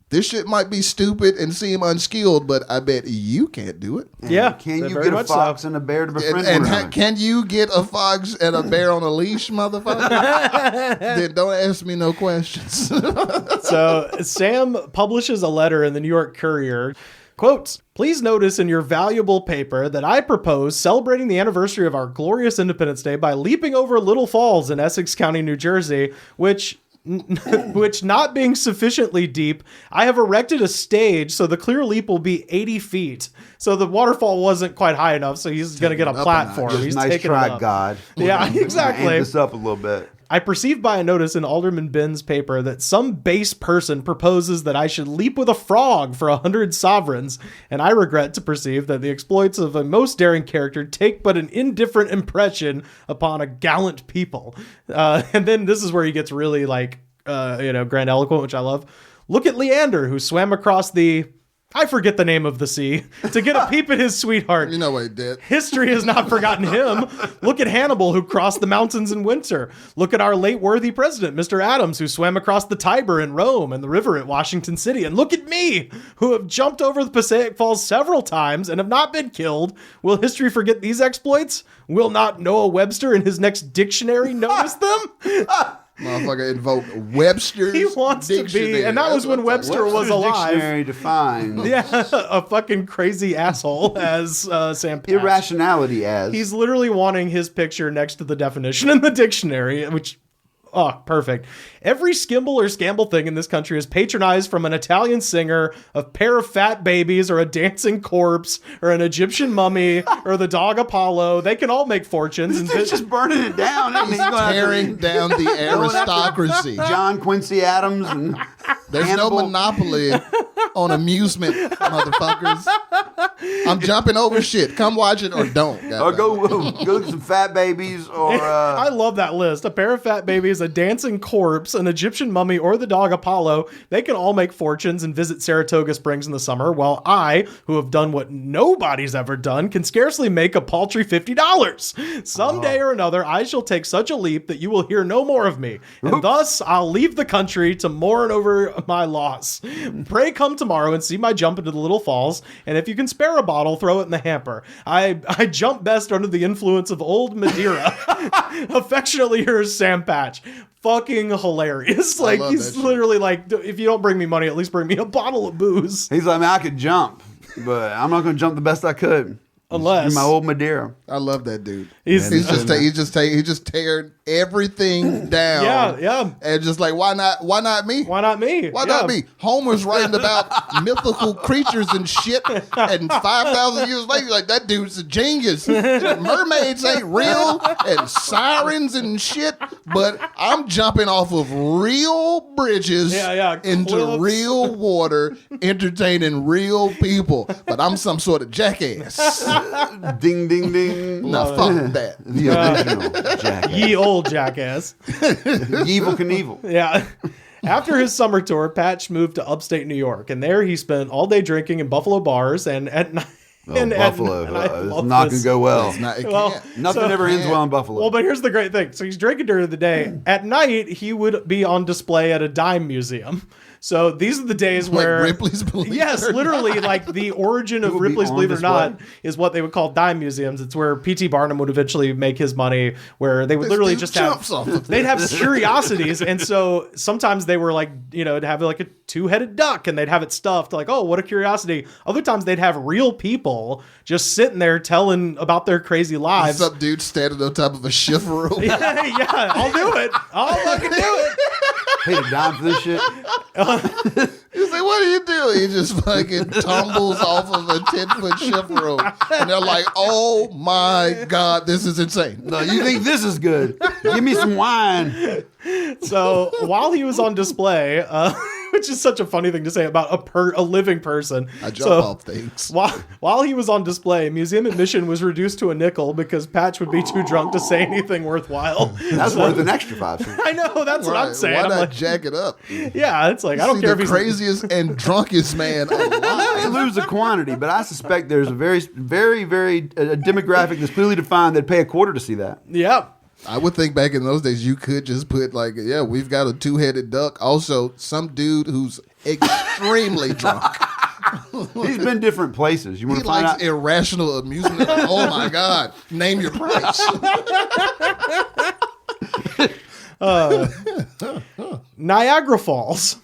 This shit might be stupid and seem unskilled, but I bet you can't do it. Yeah. Can you get a fox and a bear to befriend one another? Can you get a fox and a bear on a leash, motherfucker? Then don't ask me no questions. So Sam publishes a letter in the New York Courier. Quote, please notice in your valuable paper that I propose celebrating the anniversary of our glorious Independence Day by leaping over Little Falls in Essex County, New Jersey, which not being sufficiently deep, I have erected a stage so the clear leap will be 80 feet. So the waterfall wasn't quite high enough, so he's going to get a platform. He's nice taking try, it up. God. Yeah, exactly. Amp this up a little bit. I perceived by a notice in Alderman Ben's paper that some base person proposes that I should leap with a frog for 100 sovereigns, and I regret to perceive that the exploits of a most daring character take but an indifferent impression upon a gallant people. And then this is where he gets really like, grandiloquent, which I love. Look at Leander, who swam across I forget the name of the sea, to get a peep at his sweetheart. You know what he did. History has not forgotten him. Look at Hannibal, who crossed the mountains in winter. Look at our late worthy president, Mr. Adams, who swam across the Tiber in Rome and the river at Washington City. And look at me, who have jumped over the Passaic Falls several times and have not been killed. Will history forget these exploits? Will not Noah Webster in his next dictionary notice them? Motherfucker invoked Webster's He wants dictionary. to be, and that was when Webster was alive. Dictionary defines Yeah, a fucking crazy asshole as Sam Patch. irrationality as. He's literally wanting his picture next to the definition in the dictionary, which, perfect. Every skimble or scamble thing in this country is patronized from an Italian singer, a pair of fat babies, or a dancing corpse, or an Egyptian mummy, or the dog Apollo. They can all make fortunes. And He's just burning it down. He's tearing down the aristocracy. John Quincy Adams and There's Hannibal. no monopoly on amusement, motherfuckers. I'm jumping over shit. Come watch it or don't. Or go look at some fat babies or I love that list. A pair of fat babies, a dancing corpse, an Egyptian mummy, or the dog Apollo. They can all make fortunes and visit Saratoga Springs in the summer, while I, who have done what nobody's ever done, can scarcely make a paltry $50. Someday or another, I shall take such a leap that you will hear no more of me. And thus, I'll leave the country to mourn over my loss. Pray come tomorrow and see my jump into the Little Falls, and if you can spare a bottle, throw it in the hamper. I jump best under the influence of old Madeira. Affectionately yours, Sam Patch. Fucking hilarious. Like, he's literally like, if you don't bring me money, at least bring me a bottle of booze. he's like, man, I could jump, but I'm not going to jump the best I could. Unless my old Madeira. I love that dude. He just teared everything down. Yeah. And just like, why not me? Why not me? Why not me? Homer's writing about mythical creatures and shit, and 5,000 years later, like, that dude's a genius. And mermaids ain't real, and sirens and shit, but I'm jumping off of real bridges into cliffs. real water, entertaining real people, but I'm some sort of jackass. Ding, ding, ding. Now, fuck that. The original jackass. Ye old jackass. Evil Knievel. Yeah. After his summer tour, Patch moved to upstate New York, and there he spent all day drinking in Buffalo bars and at night. Buffalo. It's not going to go well. Nothing ever ends well in Buffalo. Well, but here's the great thing. So he's drinking during the day. At night, he would be on display at a dime museum. So these are the days where Ripley's Believe It yes, or literally, Not. like the origin of It will be Ripley's on Believe It or display. Not is what they would call dime museums. It's where P.T. Barnum would eventually make his money, where they would literally dude just jumps have off of they'd have curiosities, and so sometimes they were like, it'd have like a two-headed duck, and they'd have it stuffed, like, oh, what a curiosity. Other times they'd have real people just sitting there telling about their crazy lives. Some dude standing on top of a shift rope. yeah, I'll do it. I'll fucking do it. Paid a dime for this shit. He's like, what do you do? He just fucking tumbles off of a 10-foot shift rope. And they're like, oh my God, this is insane. No, you think this is good? Give me some wine. So while he was on display, which is such a funny thing to say about a living person. I jump off things. While he was on display, museum admission was reduced to a nickel because Patch would be too drunk to say anything worthwhile. That's worth an extra 5 cents. I know, that's what I'm saying. Why I'm not like, jack it up? yeah, it's like, I don't care if the he's craziest and drunkest man They alive. lose the quantity, but I suspect there's a very, very, very demographic that's clearly defined that'd pay a quarter to see that. Yeah. I would think back in those days you could just put like, yeah, we've got a 2-headed duck. Also, some dude who's extremely drunk. He's been different places. You want He to find likes out? irrational amusement. Oh my God. Name your price. Niagara Falls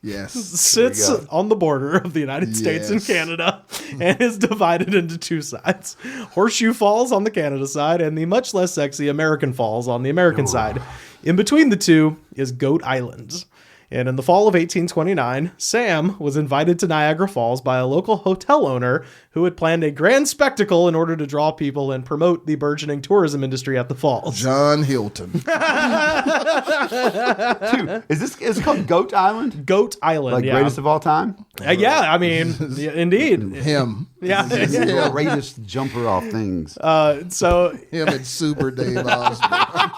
Yes. sits on the border of the United States and Yes. Canada and is divided into two sides. Horseshoe Falls on the Canada side and the much less sexy American Falls on the American side. In between the two is Goat Island. And in the fall of 1829, Sam was invited to Niagara Falls by a local hotel owner who had planned a grand spectacle in order to draw people and promote the burgeoning tourism industry at the falls. John Hilton. Dude, is it called Goat Island? Goat Island, Like greatest of all time? Yeah, I mean, yeah, indeed. Him. Yeah. The greatest jumper off things. So Him and Super Dave Osborne.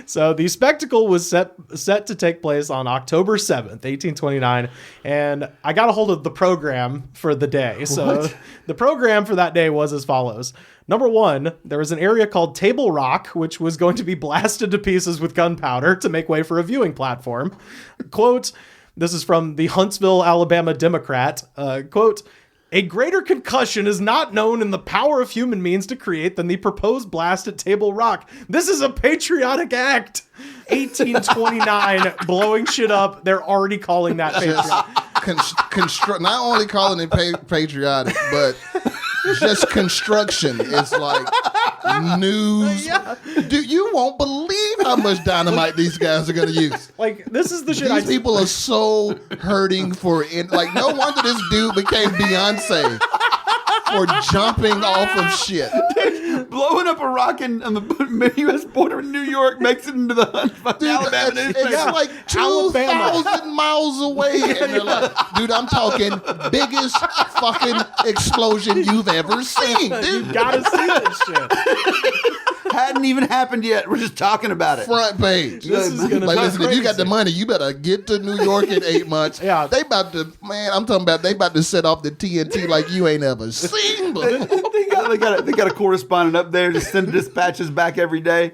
So the spectacle was set to take place on October 7th, 1829, and I got a hold of the program for the day. So the program for that day was as follows. Number one, there was an area called Table Rock, which was going to be blasted to pieces with gunpowder to make way for a viewing platform. Quote, this is from the Huntsville, Alabama Democrat. Quote, a greater concussion is not known in the power of human means to create than the proposed blast at Table Rock. This is a patriotic act. 1829, blowing shit up. They're already calling that patriotic. Not only calling it patriotic, but just construction is like news. Yeah. Dude, you won't believe how much dynamite these guys are going to use. Like, this is the shit These people are so hurting for it. Like, no wonder this dude became Beyonce for jumping off of shit. Blowing up a rock on the U.S. border in New York makes it into the Dude, Alabama it's like 2,000 miles away. And they're like, dude, I'm talking biggest fucking explosion you've ever seen. Dude. You gotta see this shit. Hadn't even happened yet. We're just talking about it. Front page. This is gonna like, be listen, if you got the crazy. money, you better get to New York in 8 months. Yeah. They about to, man, I'm talking about they about to set off the TNT like you ain't ever seen. But they got a correspondent up there to send dispatches back every day.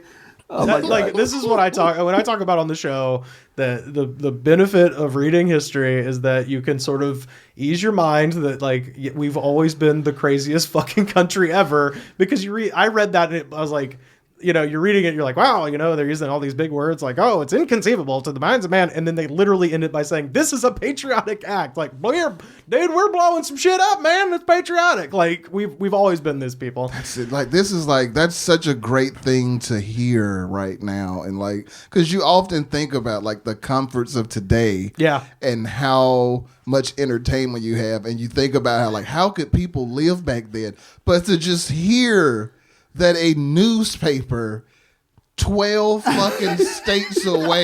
Oh my God. Like, this is what I talk when I talk about on the show, that the benefit of reading history is that you can sort of ease your mind that, like, we've always been the craziest fucking country ever, because I read that and I was like, you know, you're reading it, you're like, wow, you know, they're using all these big words like, oh, it's inconceivable to the minds of man. And then they literally end it by saying, this is a patriotic act. Like, we're blowing some shit up, man. It's patriotic. Like, we've always been this people. that's it. Like, this is like, that's such a great thing to hear right now. And like, because you often think about like the comforts of today. Yeah. And how much entertainment you have. And you think about how, like, how could people live back then? But to just hear that a newspaper 12 fucking states away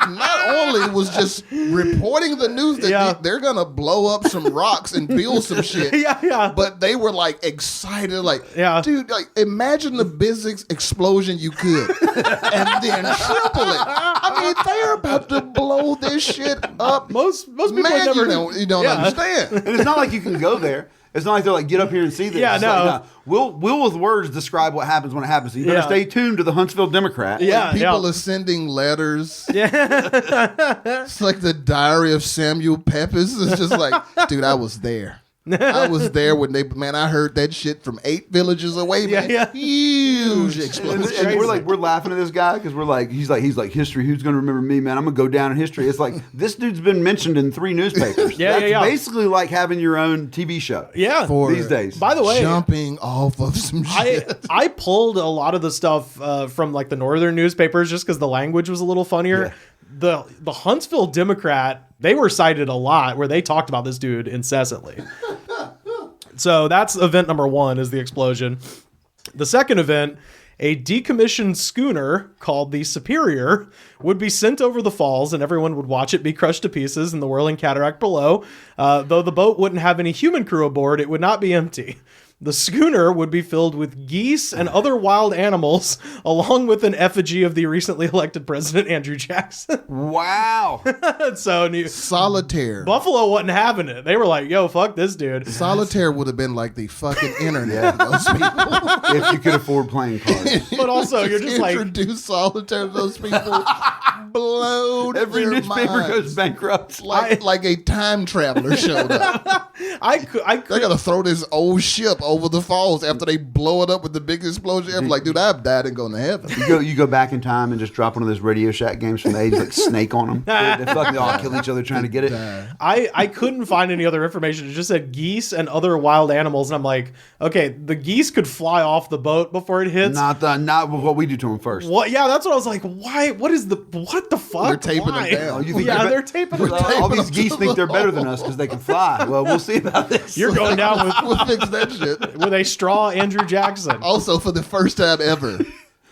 not only was just reporting the news that they're gonna blow up some rocks and build some shit, but they were like excited, like, dude, like, imagine the biggest explosion you could and then triple it. I mean, they're about to blow this shit up. Most people Man, never you don't understand. And it's not like you can go there. It's not like they're like, get up here and see this. Yeah, It's no. like, We'll with words describe what happens when it happens. So you better stay tuned to the Huntsville Democrat. Yeah. People are sending letters. Yeah. It's like the Diary of Samuel Pepys. It's just like, dude, I was there. I was there when I heard that shit from 8 villages away, man. Huge explosion. And we're laughing at this guy because we're like, he's like history. Who's going to remember me, man? I'm going to go down in history. It's like, this dude's been mentioned in 3 newspapers. That's basically like having your own TV show. Yeah. These days. By the way, jumping off of some shit. I pulled a lot of the stuff from like the northern newspapers just because the language was a little funnier. Yeah. The Huntsville Democrat, they were cited a lot where they talked about this dude incessantly. So that's event number 1, is the explosion. The second event, a decommissioned schooner called the Superior would be sent over the falls, and everyone would watch it be crushed to pieces in the whirling cataract below. Though the boat wouldn't have any human crew aboard, it would not be empty. The schooner would be filled with geese and other wild animals, along with an effigy of the recently elected president, Andrew Jackson. Wow. So Solitaire. Buffalo wasn't having it. They were like, yo, fuck this dude. Solitaire would have been like the fucking internet to those people. If you could afford playing cards. But also, you're just like... Introduce Solitaire to those people. Blown Every their newspaper minds. goes bankrupt. Like a time traveler showed up. I They gotta throw this old ship over the falls after they blow it up with the biggest explosion ever. Like, dude, I've died and gone to heaven. You go back in time and just drop one of those Radio Shack games from the 80s, like Snake on them. They fucking all kill each other trying to get it. I couldn't find any other information. It just said geese and other wild animals, and I'm like, okay, the geese could fly off the boat before it hits. Not what we do to them first. What? Yeah, that's what I was like. Why? What is the what the fuck? They're taping Why? them down. You think They're taping them down. all these geese think they're better than us because they can fly. Well, we'll see about this. You're going down We'll fix that shit. with a straw Andrew Jackson. Also, for the first time ever,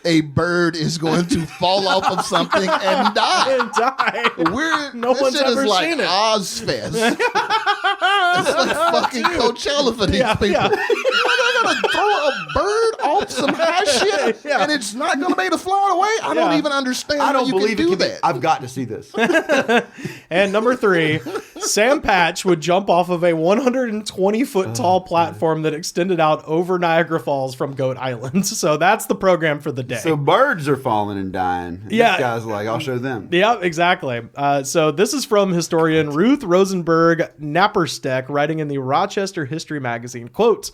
a bird is going to fall off of something and die. And die. No This one's shit ever is like seen it. Ozfest. It's like fucking Coachella for these people. Yeah. They're gonna throw a bird off some high shit, Yeah. and it's not gonna be able to fly away. I don't even understand I how don't you believe can do it. that. I've got to see this. And number 3, Sam Patch would jump off of a 120-foot tall platform that extended out over Niagara Falls from Goat Island. So that's the program for the day. So birds are falling and dying. And Yeah. This guy's like, I'll show them. Yeah, exactly. So this is from historian Ruth Rosenberg Nappersteck, writing in the Rochester History Magazine. Quote,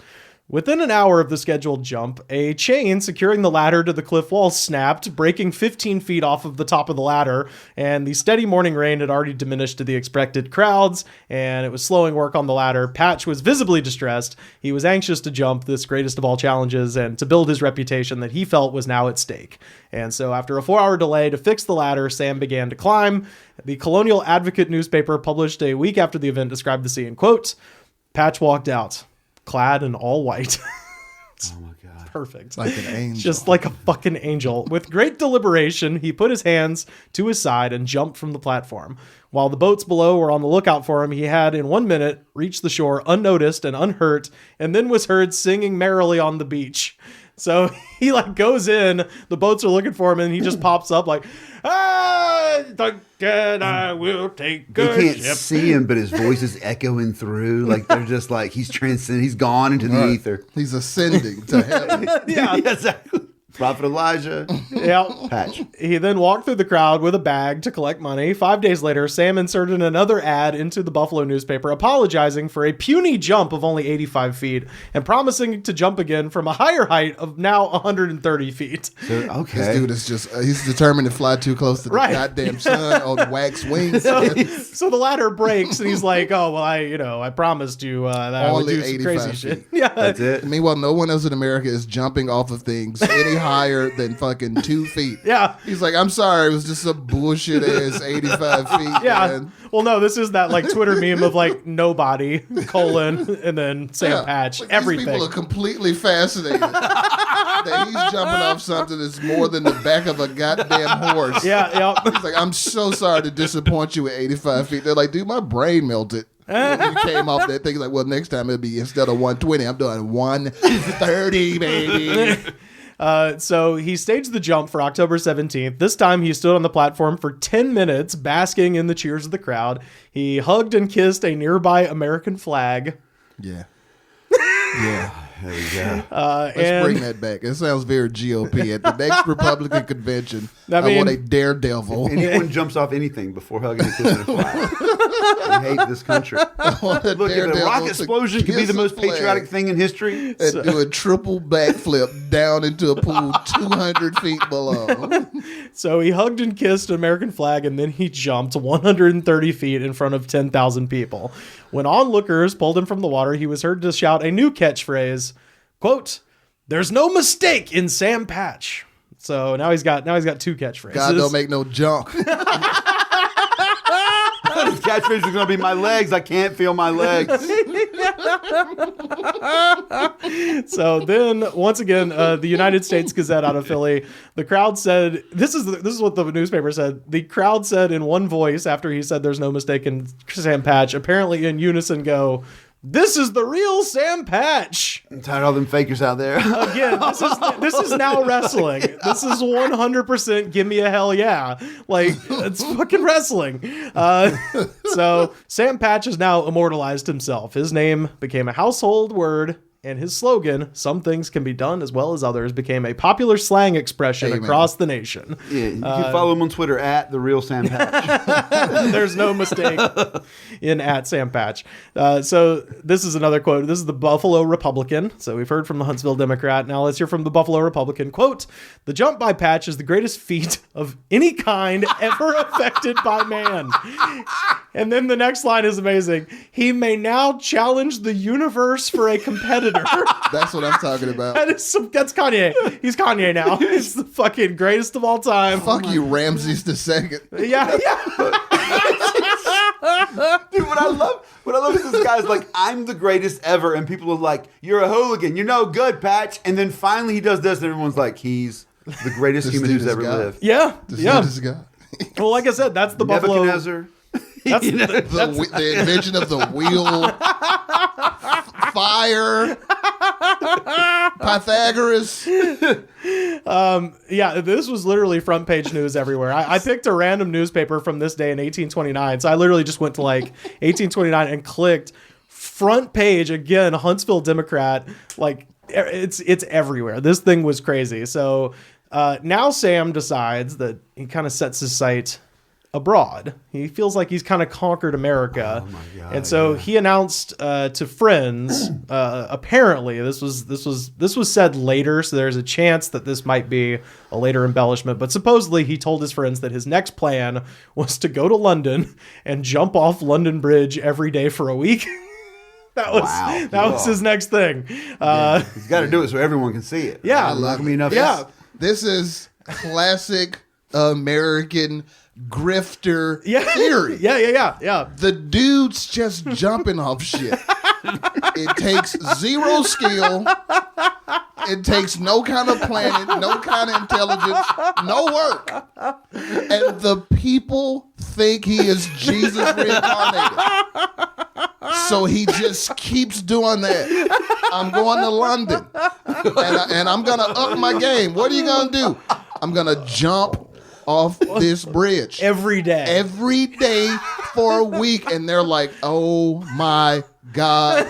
within an hour of the scheduled jump, a chain securing the ladder to the cliff wall snapped, breaking 15 feet off of the top of the ladder, and the steady morning rain had already diminished to the expected crowds, and it was slowing work on the ladder. Patch was visibly distressed. He was anxious to jump this greatest of all challenges and to build his reputation that he felt was now at stake. And so after a 4-hour delay to fix the ladder, Sam began to climb. The Colonial Advocate newspaper published a week after the event described the scene. Quote, Patch walked out, clad in all white. Oh my God. Perfect. Like an angel. Just like a fucking angel. With great deliberation, he put his hands to his side and jumped from the platform. While the boats below were on the lookout for him, he had, in 1 minute, reached the shore unnoticed and unhurt, and then was heard singing merrily on the beach. So he goes in, the boats are looking for him, and he just pops up like, Duncan, I will take They a can't ship. see him, but his voice is echoing through. Like they're just like he's transcended. He's gone into the ether. He's ascending to heaven. Yeah. Exactly. Prophet Elijah. Yeah. Patch. He then walked through the crowd with a bag to collect money. 5 days later, Sam inserted another ad into the Buffalo newspaper apologizing for a puny jump of only 85 feet and promising to jump again from a higher height of now 130 feet. So, okay. This dude is just, he's determined to fly too close to the Right. goddamn sun on wax wings. So the ladder breaks and he's like, oh, well, I promised you that I would Only do some 85 crazy feet. shit. Yeah. That's it. Meanwhile, no one else in America is jumping off of things any higher than fucking 2 feet. Yeah. He's like, I'm sorry, it was just a bullshit ass 85 feet. Yeah. Man. Well, no, this is that Twitter meme of nobody, colon, and then Sam Patch, Like, everything. These people are completely fascinated that he's jumping off something that's more than the back of a goddamn horse. Yeah. He's like, I'm so sorry to disappoint you at 85 feet. They're like, dude, my brain melted. When you came off that thing, he's like, well, next time it'll be instead of 120, I'm doing 130, baby. So he staged the jump for October 17th. This time he stood on the platform for 10 minutes, basking in the cheers of the crowd. He hugged and kissed a nearby American flag. Yeah. Yeah. There you go. Let's bring that back. It sounds very GOP. At the next Republican convention, I mean- want a daredevil. Anyone jumps off anything before hugging and kissing a flag. I hate this country. I want a Look, if a daredevil rocket to explosion could be kiss the a most flag patriotic thing in history. and do a triple backflip down into a pool 200 feet below. So he hugged and kissed an American flag, and then he jumped 130 feet in front of 10,000 people. When onlookers pulled him from the water, he was heard to shout a new catchphrase, quote, "There's no mistake in Sam Patch." So now he's got 2 catchphrases. God don't make no junk. His catchphrase is going to be my legs. I can't feel my legs. So then, once again, the United States Gazette out of Philly, the crowd said, this is what the newspaper said. The crowd said in one voice after he said there's no mistake in Sam Patch, apparently in unison go, "This is the real Sam Patch." I'm tired of all them fakers out there. Again, this is now wrestling. This is 100% give me a hell yeah. It's fucking wrestling. So Sam Patch has now immortalized himself. His name became a household word, and his slogan, "Some things can be done as well as others," became a popular slang expression Amen. across the nation. Yeah, you can follow him on Twitter at the real Sam Patch. There's no mistake in at Sam Patch. So this is another quote. This is the Buffalo Republican. So we've heard from the Huntsville Democrat. Now let's hear from the Buffalo Republican. Quote, "The jump by Patch is the greatest feat of any kind ever effected by man. And then the next line is amazing. He may now challenge the universe for a competitor. That's what I'm talking about. That's Kanye. He's Kanye now. He's the fucking greatest of all time. Fuck you, Ramses the second. Yeah. Dude, what I love is this guy's like, I'm the greatest ever, and people are like, you're a hooligan, you're no good, Patch. And then finally he does this, and everyone's like, he's the greatest human who's ever lived. Yeah. This is God. Well, like I said, that's the Buffalo. Nebuchadnezzar. That's The invention of the wheel, fire, Pythagoras. Yeah, this was literally front page news everywhere. I picked a random newspaper from this day in 1829. So I literally just went to like 1829 and clicked front page again, Huntsville Democrat. Like it's everywhere. This thing was crazy. So now Sam decides that he kind of sets his sight abroad. He feels like he's kind of conquered America. Oh my God, and so he announced to friends, apparently this was said later, so there's a chance that this might be a later embellishment, but supposedly he told his friends that his next plan was to go to London and jump off London Bridge every day for a week. That was his next thing. He's got to do it so everyone can see it. Yeah. Not gonna be enough. Yeah. This is classic American grifter theory. Yeah. The dude's just jumping off shit. It takes zero skill. It takes no kind of planning, no kind of intelligence, no work. And the people think he is Jesus reincarnated. So he just keeps doing that. I'm going to London. And I'm going to up my game. What are you going to do? I'm going to jump off this bridge Every day for a week. And they're like, oh my God,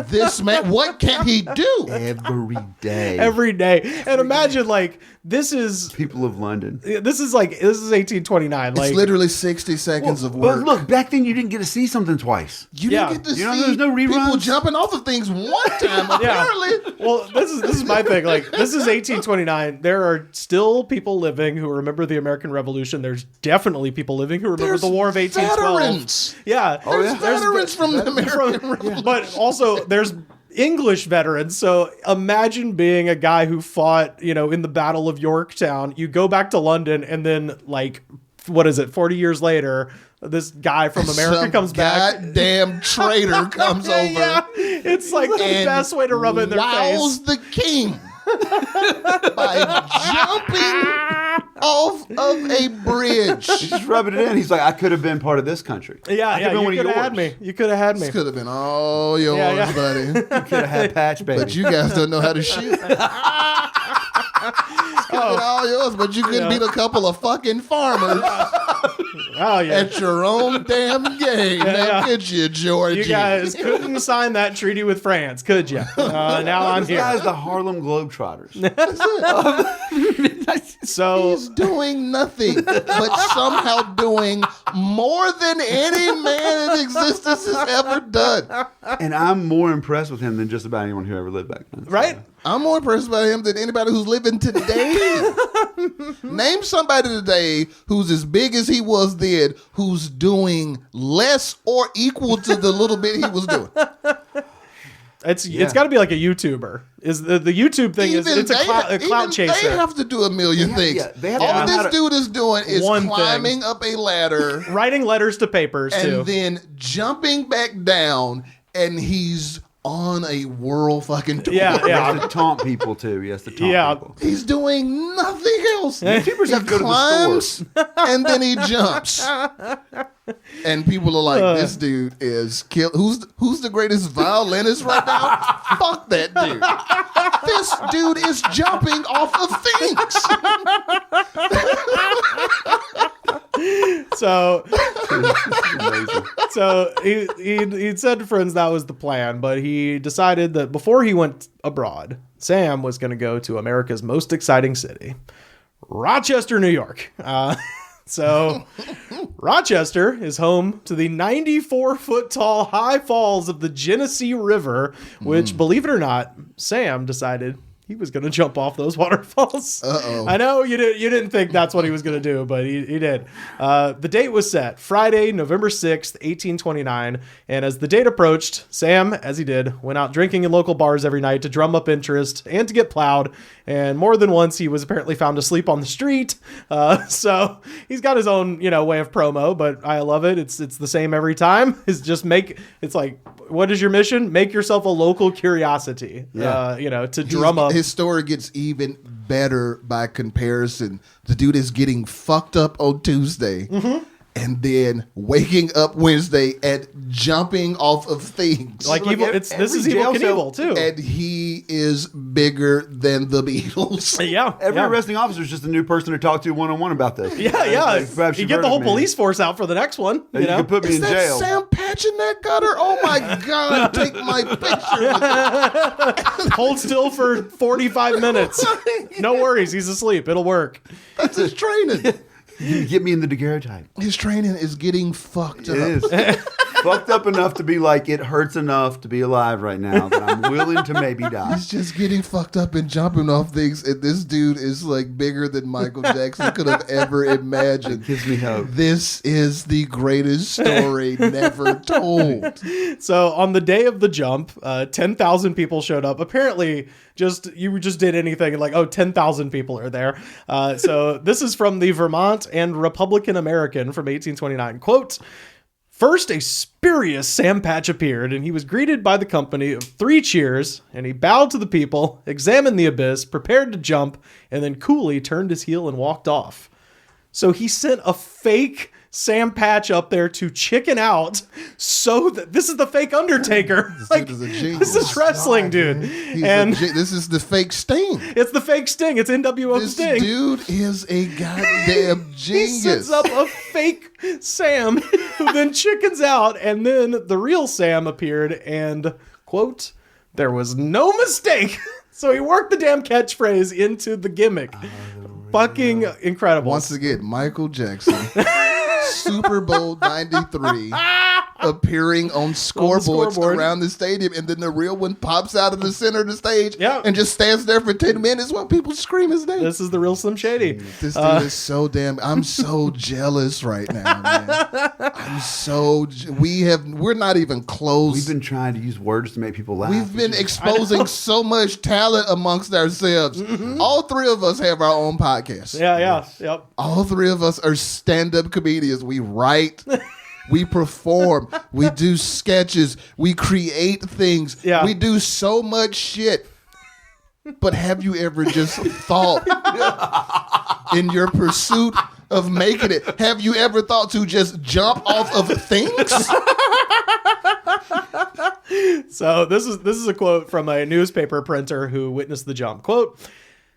this man, what can he do? Every day. And imagine like this is People of London. this is 1829. Like It's literally 60 seconds of work. But look, back then you didn't get to see something twice. You Yeah. didn't get to You know, see there's no people reruns? jumping off of things one time, apparently. Well, this is my thing. Like, this is 1829. There are still people living who remember the American Revolution. There's definitely people living who remember There's the War of 1812. veterans. Yeah. Oh, yeah. There's veterans from the American Revolution. But also, there's English veterans. So imagine being a guy who fought, in the Battle of Yorktown. You go back to London, and then, like, what is it, 40 years later, this guy from America Some comes back. goddamn traitor comes over. Yeah. It's like the and best way to rub it in their wows face. the king by jumping off of a bridge. He's just rubbing it in. He's like, I could have been part of this country. Yeah, I could've been you one of could have had yours. me. You could have had me. This could have been all yours, Yeah. buddy. You could have had Patch, baby. But you guys don't know how to shoot. Could have been all yours, but you couldn't beat a couple of fucking farmers Oh yeah. at your own damn game. Now, could you, Georgie? You guys couldn't sign that treaty with France, could you? Now I'm This here. guy's the Harlem Globetrotters. So He's doing nothing, but somehow doing more than any man in existence has ever done. And I'm more impressed with him than just about anyone who ever lived back then. right? I'm more impressed by him than anybody who's living today. Name somebody today who's as big as he was then, who's doing less or equal to the little bit he was doing. It's got to be like a YouTuber. Is the YouTube thing is it's a clout chaser. They have to do a million things. they have to All know how this to- dude is doing is One climbing up a ladder Writing letters to papers too. and then jumping back down, and he's on a world fucking tour. He Yeah. has to taunt people too. He has to taunt Yeah. people. He's doing nothing else. YouTubers He have to go to the climbs store. and then he jumps. And people are like, this dude is kill. Who's the greatest violinist right now? Fuck that dude. This dude is jumping off of things. So Amazing. so he said to friends that was the plan, but he decided that before he went abroad, Sam was going to go to America's most exciting city, Rochester, New York. So Rochester is home to the 94-foot tall high falls of the Genesee River, which, believe it or not, Sam decided he was going to jump off those waterfalls. Uh-oh. I know you didn't think that's what he was going to do, but he did. The date was set, Friday, November 6th, 1829. And as the date approached, Sam, as he did, went out drinking in local bars every night to drum up interest and to get plowed. And more than once, he was apparently found asleep on the street. So he's got his own, way of promo, but I love it. It's the same every time. It's like, what is your mission? Make yourself a local curiosity, to drum up. His story gets even better by comparison. The dude is getting fucked up on Tuesday. Mm-hmm. And then waking up Wednesday and jumping off of things. Like evil, this is Evil Knievel too. And he is bigger than the Beatles. Yeah. Every arresting officer is just a new person to talk to one-on-one about this. Yeah. You get the whole police force out for the next one. You can put me in jail. Sam Patch in that gutter? Oh my God. Take my picture. Hold still for 45 minutes. No worries. He's asleep. It'll work. That's his training. You get me in the daguerreotype. His training is getting fucked up. It is. Fucked up enough to be like, it hurts enough to be alive right now that I'm willing to maybe die. He's just getting fucked up and jumping off things. And this dude is like bigger than Michael Jackson could have ever imagined. It gives me hope. This is the greatest story never told. So on the day of the jump, 10,000 people showed up. Apparently, you just did anything and 10,000 people are there. So this is from the Vermont and Republican American from 1829. Quote, "First, a spurious Sam Patch appeared, and he was greeted by the company of 3 cheers, and he bowed to the people, examined the abyss, prepared to jump, and then coolly turned his heel and walked off." So he sent a fake Sam Patch up there to chicken out so that this is the fake Undertaker. This dude is a genius. This is wrestling, dude. This is the fake Sting. It's the fake Sting. It's NWO This Sting. dude is a goddamn genius. He sets up a fake Sam who then chickens out, and then the real Sam appeared and, quote, "there was no mistake." So he worked the damn catchphrase into the gimmick. Fucking incredible. Once again, Michael Jackson, Super Bowl 93, appearing on scoreboards around the stadium, and then the real one pops out of the center of the stage and just stands there for 10 minutes while people scream his name. This is the real Slim Shady. This dude is so I'm so jealous right now, man. We're not even close. We've been trying to use words to make people laugh. We've been exposing so much talent amongst ourselves. Mm-hmm. All 3 of us have our own podcast. Yep. All 3 of us are stand-up comedians. We write, we perform, we do sketches, we create things. Yeah. We do so much shit. But have you ever just thought in your pursuit of making it, have you ever thought to just jump off of things? So this is a quote from a newspaper printer who witnessed the jump. Quote,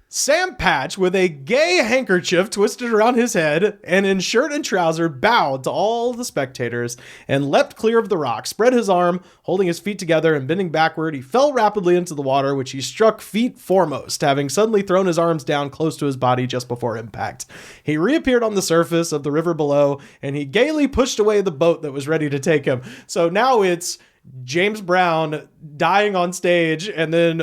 "Sam Patch, with a gay handkerchief twisted around his head and in shirt and trouser, bowed to all the spectators and leapt clear of the rock, spread his arm, holding his feet together and bending backward. He fell rapidly into the water, which he struck feet foremost, having suddenly thrown his arms down close to his body just before impact. He reappeared on the surface of the river below, and he gaily pushed away the boat that was ready to take him." So now it's James Brown dying on stage, and then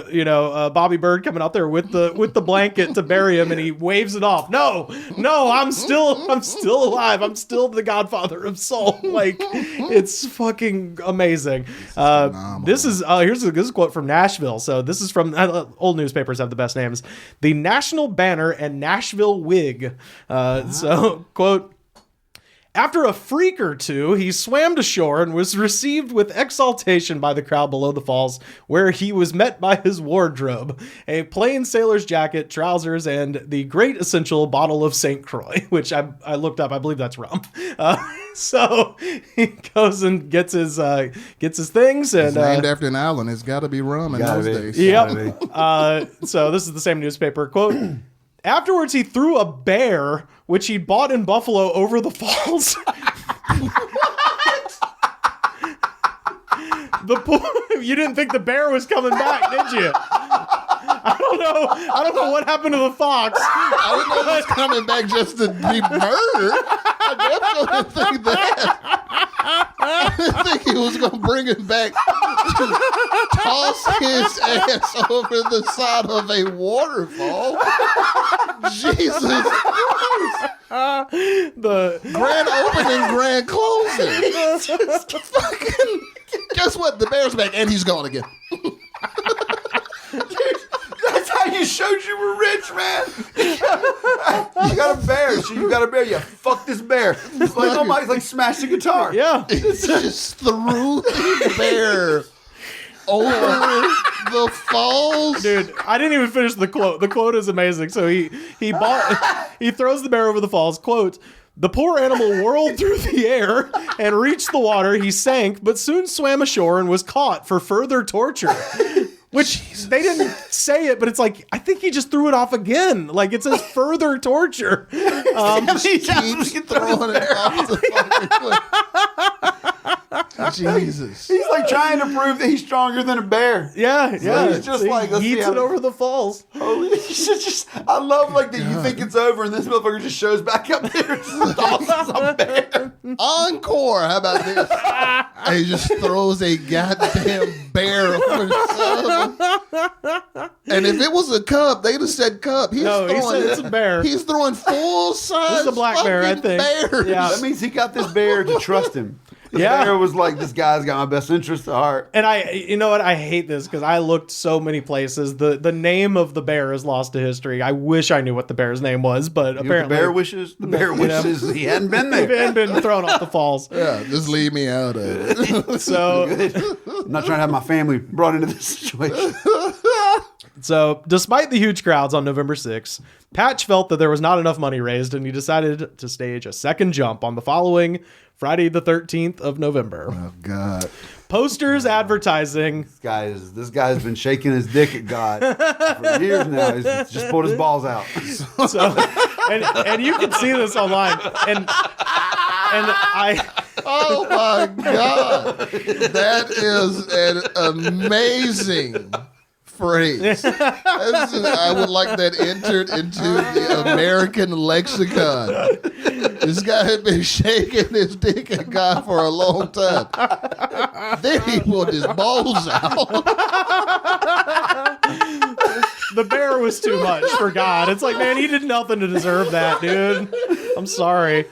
Bobby Bird coming out there with the blanket to bury him, and he waves it off. No, I'm still alive. I'm still the Godfather of Soul. It's fucking amazing. This is here's a quote from Nashville. So this is from old newspapers have the best names. The National Banner and Nashville Whig. So quote, "After a freak or two, he swam to shore and was received with exultation by the crowd below the falls, where he was met by his wardrobe, a plain sailor's jacket, trousers, and the great essential bottle of St. Croix," which I looked up. I believe that's rum. So he goes and gets his things. And it's named after an island. It's got to be rum in those days. Yep. So this is the same newspaper. Quote, "Afterwards, he threw a bear, which he bought in Buffalo, over the falls." You didn't think the bear was coming back, did you? I don't know what happened to the fox. I didn't know it was coming back just to be murdered. I didn't think that. I didn't think he was going to bring him back to toss his ass over the side of a waterfall. Jesus Christ. The Grand opening, grand closing. Fucking, guess what? The bear's back, and he's gone again. That's how you showed you were rich, man. You got a bear. So you got a bear. You fuck this bear. It's like, oh my, it's like smash the guitar. yeah. It's just threw the bear over the falls. Dude, I didn't even finish the quote. The quote is amazing. So he throws the bear over the falls. Quote, "The poor animal whirled through the air and reached the water. He sank, but soon swam ashore and was caught for further torture." Which they didn't say it, but it's like, I think he just threw it off again. Like, it says further torture. He Keeps throwing it off the fucking cliff. Jesus. He's like trying to prove that he's stronger than a bear. Yeah. he's just So like, he let's see eats how it over the falls. Holy shit, I love like that you think it's over and this motherfucker just shows back up there and just tosses a bear. Encore. How about this? And he just throws a goddamn bear over the side of him. And if it was a cub, they'd have said cub. He said it's a bear. He's throwing full size. This is a black bear, I think. Bears. Yeah. That means he got this bear to trust him. The bear was like, this guy's got my best interest at heart. And you know what? I hate this because I looked so many places. The name of the bear is lost to history. I wish I knew what the bear's name was, but apparently. The bear wishes he hadn't been there. He hadn't been thrown off the falls. Yeah, just leave me out of it. So, I'm not trying to have my family brought into this situation. so despite the huge crowds on November 6th, Patch felt that there was not enough money raised, and he decided to stage a second jump on the following Friday the 13th of November. Oh, God. Posters advertising. This guy's been shaking his dick at God for years now. He's just pulled his balls out. So, and you can see this online. And I... Oh, my God. That is an amazing phrase. I would like that entered into the American lexicon. This guy had been shaking his dick at God for a long time. Then he pulled his balls out. The bear was too much for God. It's like, man, he did nothing to deserve that, dude. I'm sorry.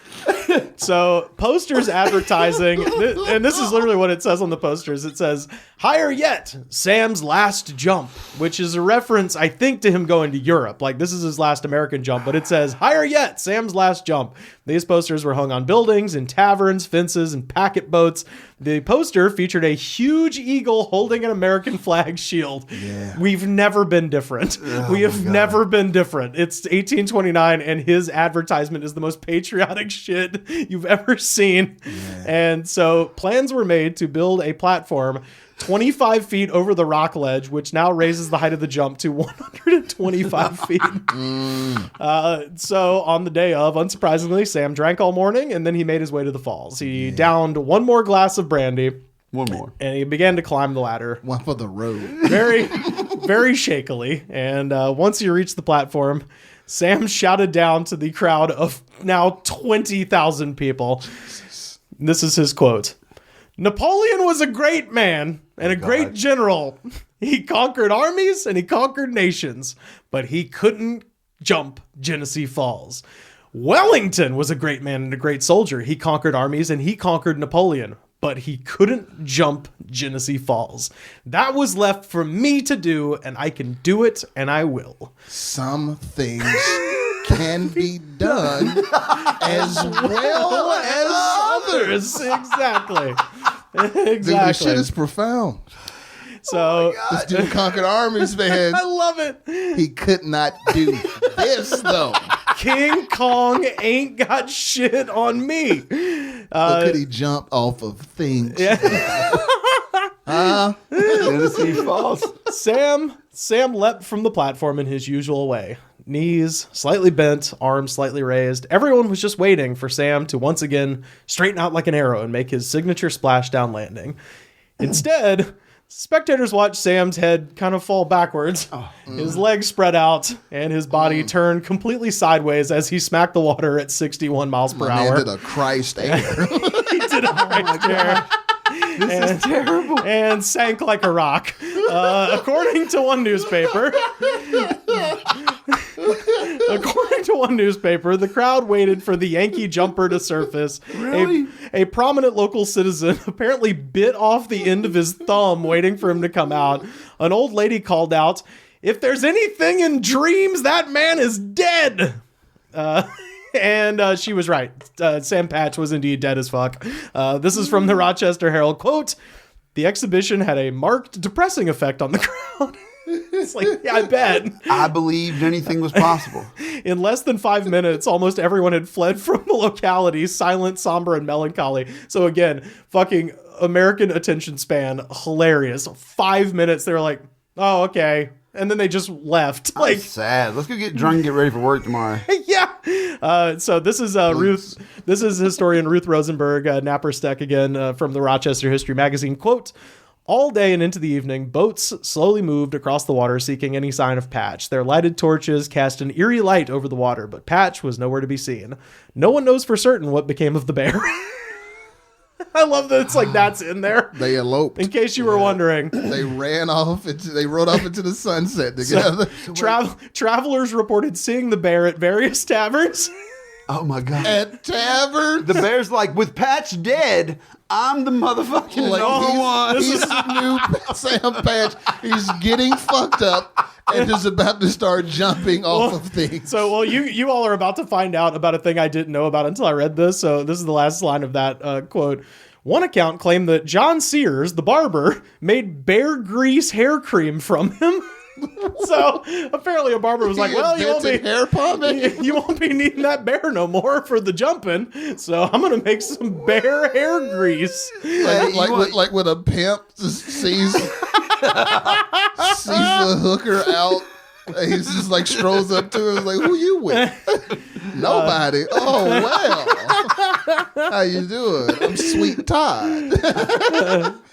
So posters advertising, and this is literally what it says on the posters. It says, "Higher yet, Sam's last jump," which is a reference, I think, to him going to Europe. Like, this is his last American jump, but it says, "Higher yet, Sam's last jump." These posters were hung on buildings, in taverns, fences, and packet boats. The poster featured a huge eagle holding an American flag shield. Yeah. We've never been different. We have never been different. It's 1829, and his advertisement is the most patriotic shit you've ever seen. Yeah. And so plans were made to build a platform 25 feet over the rock ledge, which now raises the height of the jump to 125 feet. So on the day of, unsurprisingly, Sam drank all morning, and then he made his way to the falls. He downed one more glass of brandy. One more. And he began to climb the ladder. One for the road. Very, very shakily. And once he reached the platform, Sam shouted down to the crowd of now 20,000 people. Jesus. This is his quote. "Napoleon was a great man and a great general. He conquered armies and he conquered nations, but he couldn't jump Genesee Falls. Wellington was a great man and a great soldier. He conquered armies and he conquered Napoleon, but he couldn't jump Genesee Falls. That was left for me to do, and I can do it, and I will." Some things can be done as well as others. Exactly. Dude, this shit is profound. So This dude conquered armies, man. I love it. He could not do this, though. King Kong ain't got shit on me. But could he jump off of things? Tennessee Falls. Sam leapt from the platform in his usual way. Knees slightly bent, arms slightly raised. Everyone was just waiting for Sam to once again straighten out like an arrow and make his signature splashdown landing. Instead, Spectators watch Sam's head kind of fall backwards, his legs spread out, and his body turn completely sideways as he smacked the water at 61 miles per hour. Man did a Christ air. He did a Christ air. This is terrible. And sank like a rock. According to one newspaper, the crowd waited for the Yankee jumper to surface. Really? A prominent local citizen apparently bit off the end of his thumb waiting for him to come out. An old lady called out, "If there's anything in dreams, that man is dead." And she was right. Sam Patch was indeed dead as fuck. This is from the Rochester Herald. Quote, "The exhibition had a marked depressing effect on the crowd." It's like, yeah, I bet. I believed anything was possible. In less than 5 minutes, almost everyone had fled from the locality, silent, somber, and melancholy. So again, fucking American attention span, hilarious. 5 minutes, they were like, oh, okay. And then they just left. Like, sad. Let's go get drunk and get ready for work tomorrow. Yeah. So this is Ruth. This is historian Ruth Rosenberg, Nappersteck again from the Rochester History Magazine. Quote, "All day and into the evening, boats slowly moved across the water seeking any sign of Patch. Their lighted torches cast an eerie light over the water, but Patch was nowhere to be seen. No one knows for certain what became of the bear." I love that it's like that's in there. They eloped. In case you were wondering. They ran off. They rode off into the sunset together. Travelers reported seeing the bear at various taverns. Oh my God. At taverns? The bear's like, with Patch dead, I'm the motherfucking number one. He's the new Sam Patch. He's getting fucked up and is about to start jumping off of things. So, you all are about to find out about a thing I didn't know about until I read this. So this is the last line of that quote. One account claimed that John Sears, the barber, made bear grease hair cream from him. So apparently a barber was like, well, you won't be needing that bear no more for the jumping. So I'm going to make some bear hair grease. Like when a pimp sees a hooker out. He's just like strolls up to her and like, who you with? Nobody. Oh, well. How you doing? I'm Sweet Todd.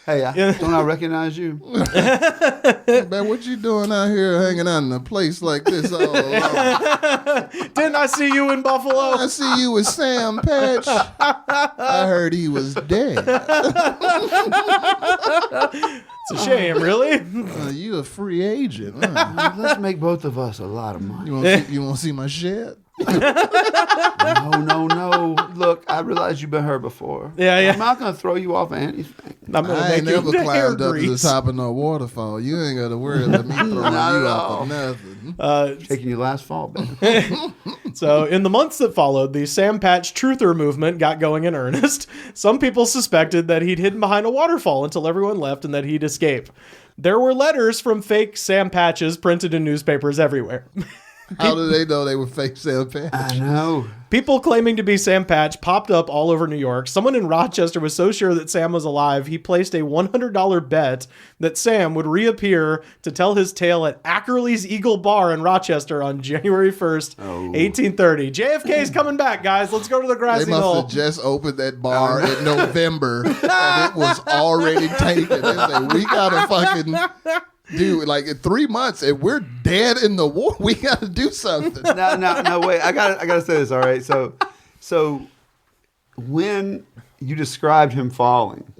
Hey, don't I recognize you? Man, what you doing out here hanging out in a place like this all alone? Didn't I see you in Buffalo? I see you with Sam Patch. I heard he was dead. It's a shame, really. You a free agent. Let's make both of us a lot of money. You want to see my shed? No. Look, I realize you've been hurt before. Yeah. I'm not going to throw you off of anything. I ain't never climbed up to the top of no waterfall. You ain't got to worry about me throwing you off of nothing. Taking you last fall, man. So in the months that followed, the Sam Patch truther movement got going in earnest. Some people suspected that he'd hidden behind a waterfall until everyone left and that he'd escape. There were letters from fake Sam Patches printed in newspapers everywhere. How did they know they were fake Sam Patch? I know. People claiming to be Sam Patch popped up all over New York. Someone in Rochester was so sure that Sam was alive, he placed a $100 bet that Sam would reappear to tell his tale at Ackerley's Eagle Bar in Rochester on January 1st, 1830. JFK's coming back, guys. Let's go to the grassy knoll. They must have just opened that bar in November, and it was already taken. They said, we gotta fucking... Dude, like in 3 months, and we're dead in the war. We got to do something. No, wait. I gotta say this. All right. So when you described him falling,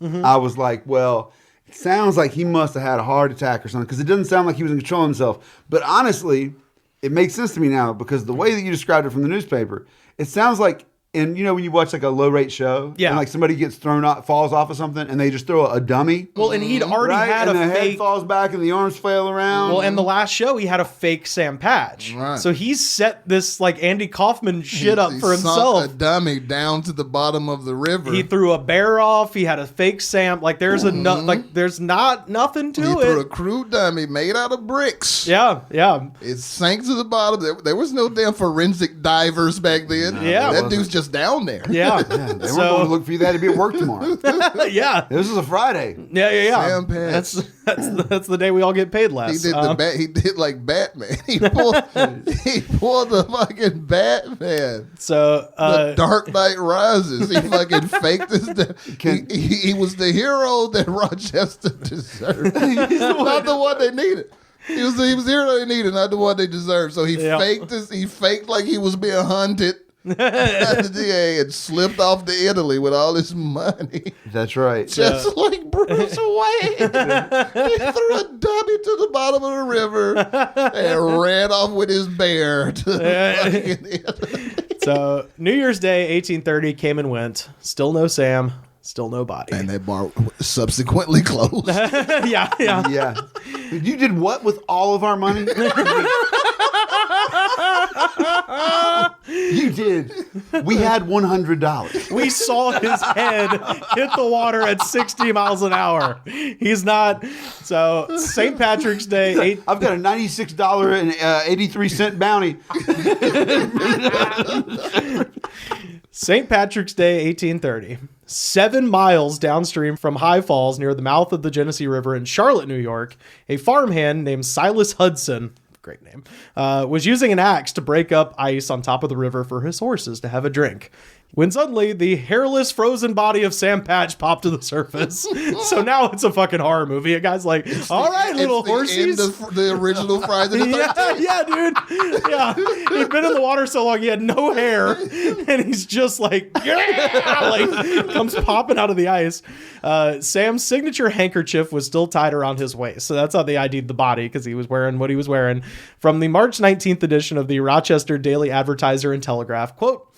I was like, well, it sounds like he must have had a heart attack or something because it doesn't sound like he was in control of himself. But honestly, it makes sense to me now because the way that you described it from the newspaper, it sounds like. And you know when you watch like a low rate show, and like somebody gets falls off of something, and they just throw a dummy. Well, and he'd already had and a the fake head falls back, and the arms flail around. Well, and the last show he had a fake Sam Patch, so he's set this like Andy Kaufman shit up for himself. Sunk a dummy down to the bottom of the river. He threw a bear off. He had a fake Sam. Like there's there's not nothing to it. He threw a crude dummy made out of bricks. Yeah. It sank to the bottom. There was no damn forensic divers back then. Yeah, that dude's just just down there. Yeah. They weren't going to look for you. They had to be at work tomorrow. Yeah. This is a Friday. Yeah. Sam Patch. That's the day we all get paid less. He did he did like Batman. He pulled the fucking Batman. So The Dark Knight Rises. He fucking faked this. He was the hero that Rochester deserved. Not the one they needed. He was the hero they needed, not the one they deserved. So he faked this. He faked like he was being hunted at the DA and slipped off to Italy with all his money. That's right. Just like Bruce Wayne. He threw a dummy to the bottom of the river and ran off with his bear to fucking Italy. So New Year's Day, 1830 came and went. Still no Sam. Still no body. And that bar subsequently closed. Yeah. Yeah. You did what with all of our money? You did. We had $100. We saw his head hit the water at 60 miles an hour. He's not. So St. Patrick's Day. I've got a $96.83 bounty. St. Patrick's Day, 1830. 7 miles downstream from High Falls near the mouth of the Genesee River in Charlotte, New York, a farmhand named Silas Hudson, great name, was using an axe to break up ice on top of the river for his horses to have a drink. When suddenly the hairless frozen body of Sam Patch popped to the surface. So now it's a fucking horror movie. A guy's like, all right, little horsies. The original Friday the 13th. Yeah, dude. Yeah. He'd been in the water so long he had no hair. And he's just like, comes popping out of the ice. Sam's signature handkerchief was still tied around his waist. So that's how they ID'd the body, because he was wearing what he was wearing. From the March 19th edition of the Rochester Daily Advertiser and Telegraph, quote,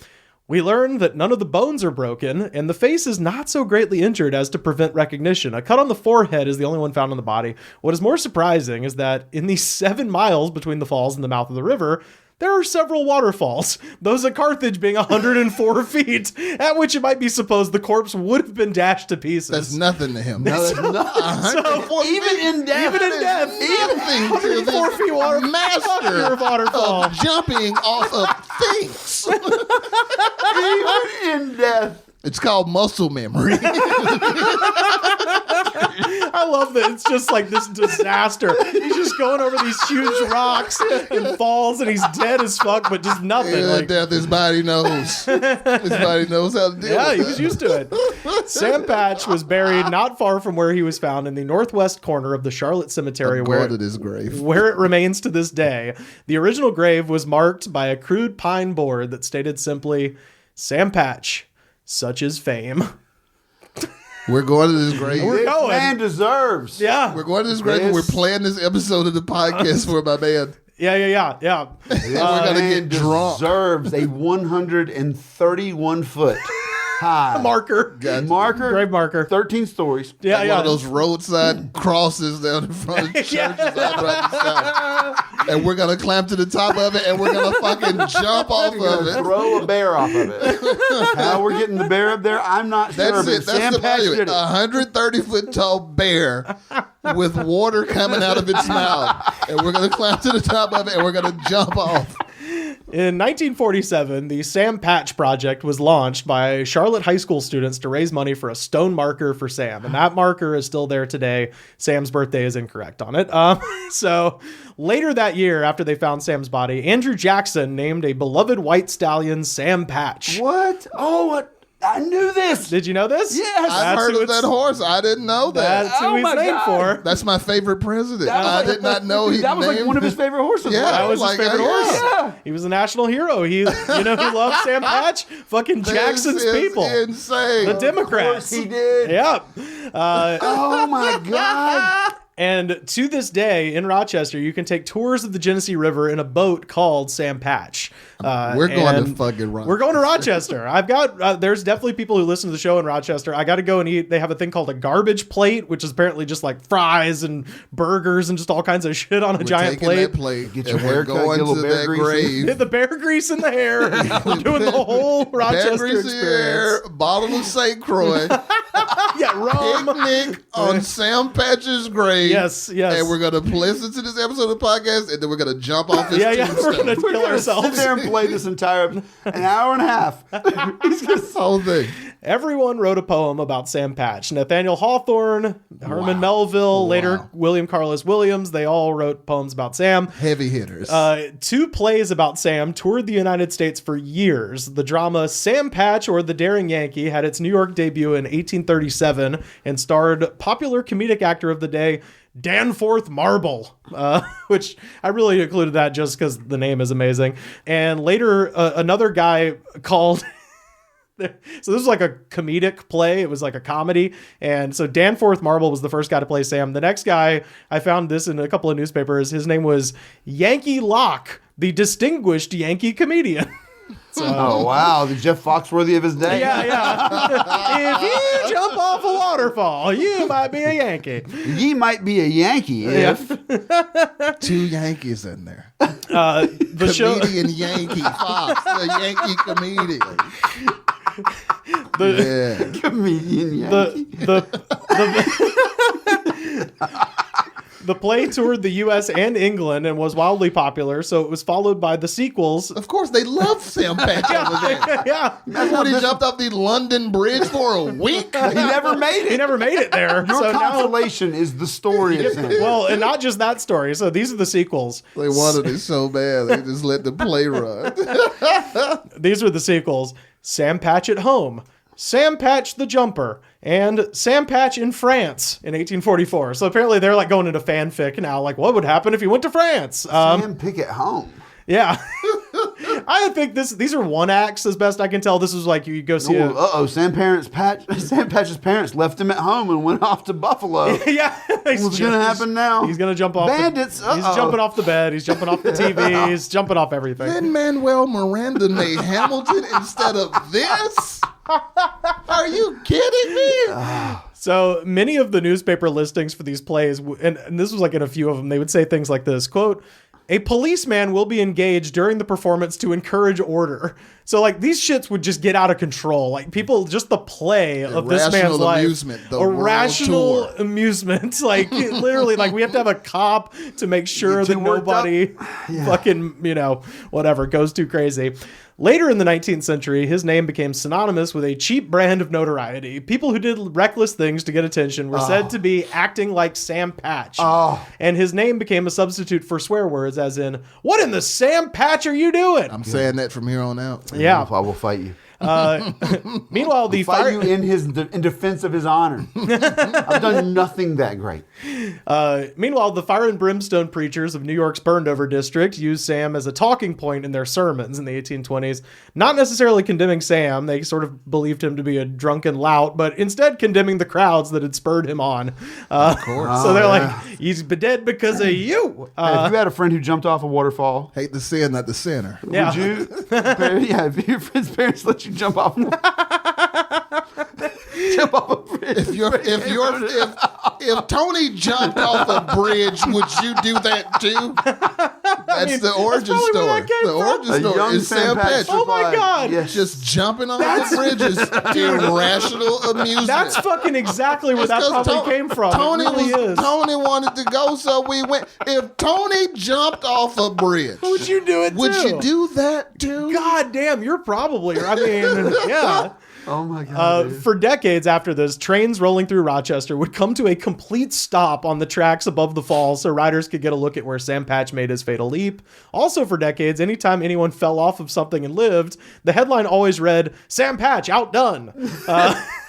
"We learn that none of the bones are broken, and the face is not so greatly injured as to prevent recognition. A cut on the forehead is the only one found on the body. What is more surprising is that in the 7 miles between the falls and the mouth of the river, there are several waterfalls, those at Carthage being 104 feet, at which it might be supposed the corpse would have been dashed to pieces." That's nothing to him. No, that's not. Even in death. Even in death. Nothing to 104 this feet water. master Of waterfall. of jumping off of things. Even in death. It's called muscle memory. I love that it's just like this disaster. He's just going over these huge rocks and falls, and he's dead as fuck, but just nothing. Like, Death, his body knows. His body knows how to deal yeah, with he was used to it. Sam Patch was buried not far from where he was found in the northwest corner of the Charlotte Cemetery, I'm where glad it is grave. where it remains to this day. The original grave was marked by a crude pine board that stated simply, "Sam Patch, such is fame." We're going to this grave. We're This going. man deserves. Yeah. We're going to this grave and we're playing this episode of the podcast for my man. Yeah. This we're gonna man get drunk. deserves a 131 foot high Marker. marker. Grave marker. 13 stories. Yeah, Like yeah. one of those roadside crosses down in front of churches all throughout the South. And we're going to climb to the top of it and we're going to fucking jump off of it. Throw a bear off of it. How we're getting the bear up there, I'm not sure. That's but it. That's Sam the Patch value. did it. 130-foot tall bear with water coming out of its mouth. And we're going to climb to the top of it and we're going to jump off. In 1947, the Sam Patch Project was launched by Charlotte high school students to raise money for a stone marker for Sam. And that marker is still there today. Sam's birthday is incorrect on it. So later that year, after they found Sam's body, Andrew Jackson named a beloved white stallion Sam Patch. What? Oh, what? I knew this. Did you know this? Yes. I've heard of that horse. I didn't know that. That's who Oh he's my named God. for. That's my favorite president. That was I like- did not know he That was like named one of his favorite horses. Yeah. right? That was Like, his favorite horse. yeah. He was a national hero. You know who loved Sam Patch? Fucking Jackson's This is people. insane. The Of Democrats. course he did. Yep. Oh my God. And to this day in Rochester, you can take tours of the Genesee River in a boat called Sam Patch. We're going to and fucking Rochester. We're going to Rochester. I've got, there's definitely people who listen to the show in Rochester. I got to go and eat. They have a thing called a garbage plate, which is apparently just like fries and burgers and just all kinds of shit on a We're giant taking plate. that plate. Get and your we're hair cut, going get a to little bear that grease. grave. Hit the bear grease in the hair. We're doing the whole Bear Rochester grease in your hair, experience. bottle of St. Croix, Yeah, Rome. Picnic on Sam Patch's grave. Yes. And we're going to listen to this episode of the podcast, and then we're going to jump off his We're tombstone. going to kill ourselves. Sit there and play this entire an hour and a half. This whole thing. Everyone wrote a poem about Sam Patch. Nathaniel Hawthorne, Herman Melville, later William Carlos Williams, they all wrote poems about Sam. Heavy hitters. 2 plays about Sam toured the United States for years. The drama Sam Patch or the Daring Yankee had its New York debut in 1837 and starred popular comedic actor of the day, Danforth Marble, which I really included that just because the name is amazing. And later, another guy called... So this was like a comedic play. It was like a comedy. And so Danforth Marble was the first guy to play Sam. The next guy, I found this in a couple of newspapers. His name was Yankee Locke, the distinguished Yankee comedian. So, Oh, wow. The Jeff Foxworthy of his day. yeah. If you jump off a waterfall, you might be a Yankee. Ye might be a Yankee if... 2 Yankees in there. The show... Comedian Yankee Fox, the Yankee comedian. Comedian Yankee. The play toured the U.S. and England and was wildly popular, so it was followed by the sequels. Of course, they love Sam Patch over there. Yeah. That's when he jumped off the London Bridge for a week. He never made He it. never made it there. Your So now, consolation is the story of Sam. well, and not just that story. So these are the sequels. They wanted it so bad, they just let the play run. These were the sequels. Sam Patch at Home, Sam Patch the Jumper, and Sam Patch in France in 1844. So apparently they're like going into fanfic now. Like, what would happen if he went to France? Sam Pick at Home. Yeah. I think these are one acts as best I can tell. This is like you go see Sam Patch's parents left him at home and went off to Buffalo. Yeah. What's going to happen now? He's going to jump off. Bandits. He's jumping off the bed. He's jumping off the TV. He's jumping off everything. Lin-Manuel Miranda made Hamilton instead of this? Are you kidding me? So many of the newspaper listings for these plays, and this was like in a few of them, they would say things like this, quote, "A policeman will be engaged during the performance to encourage order." So like these shits would just get out of control. Like people, just the play of this man's life. Irrational amusement. Like literally, like we have to have a cop to make sure that nobody fucking, whatever, goes too crazy. Later in the 19th century, his name became synonymous with a cheap brand of notoriety. People who did reckless things to get attention were said to be acting like Sam Patch. And his name became a substitute for swear words, as in, "What in the Sam Patch are you doing?" I'm saying that from here on out. Yeah. I will fight you. Meanwhile, the Fight you in defense of his honor. I've done nothing that great. Meanwhile, the fire and brimstone preachers of New York's burned over district used Sam as a talking point in their sermons in the 1820s. Not necessarily condemning Sam, they sort of believed him to be a drunken lout, but instead condemning the crowds that had spurred him on. Of course. So they're like, "He's dead because of you." If you had a friend who jumped off a waterfall, Hate the sin, not the sinner. Yeah. would you? If your friend's parents let you jump off a bridge. If Tony jumped off a bridge, would you do that too? That's the origin probably where story. that came The from. origin A story young is Sam Patch. Oh my God. Yes. Just jumping off the bridges, irrational amusement. That's fucking exactly where that probably came from. Tony, it really is. Tony wanted to go, so we went. If Tony jumped off a bridge, Would you do it would too? you do that too? God damn, you're probably, I mean, yeah. Oh my God. Dude. For decades after this, trains rolling through Rochester would come to a complete stop on the tracks above the falls so riders could get a look at where Sam Patch made his fatal leap. Also for decades, anytime anyone fell off of something and lived, the headline always read, "Sam Patch outdone."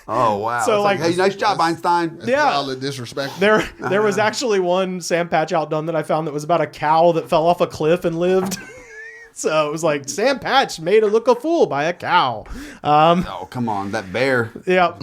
Oh wow. So, It's like, hey, nice job, Einstein. That's Yeah. all the disrespect. There was actually one Sam Patch outdone that I found that was about a cow that fell off a cliff and lived. So it was like, Sam Patch made a look a fool by a cow. Oh come on, that bear. Yeah.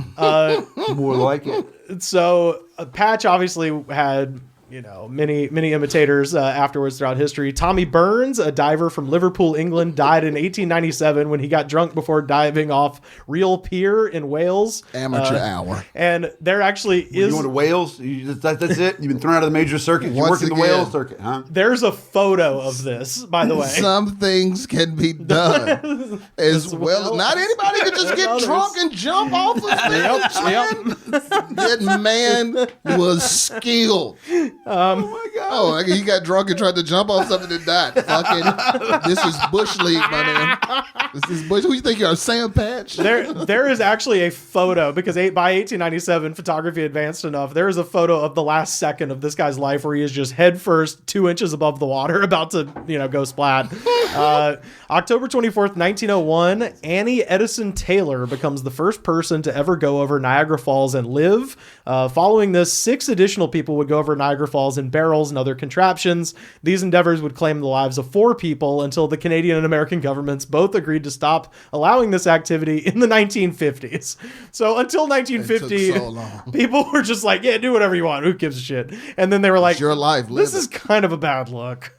More like it. So Patch obviously had many imitators afterwards throughout history. Tommy Burns, a diver from Liverpool, England, died in 1897 when he got drunk before diving off Reel Pier in Wales. Amateur hour. And there actually is... You going to Wales? That's it? You've been thrown out of the major circuit? You work in the Wales circuit, huh? There's a photo of this, by the way. Some things can be done as well. Not anybody can just get drunk and jump off of things. That man was skilled. Oh my God. Oh, he got drunk and tried to jump off something and died. Fucking, this is Bush League, my man. This is Bush. Who you think you are, Sam Patch? There is actually a photo, because by 1897, photography advanced enough. There is a photo of the last second of this guy's life where he is just head first, 2 inches above the water, about to, go splat. October 24th, 1901, Annie Edison Taylor becomes the first person to ever go over Niagara Falls and live. Following this, 6 additional people would go over Niagara Falls in barrels and other contraptions. These endeavors would claim the lives of 4 people until the Canadian and American governments both agreed to stop allowing this activity in the 1950s. So until 1950, people were just like, yeah, do whatever you want. Who gives a shit? And then they were like, it's your life. This is kind of a bad look.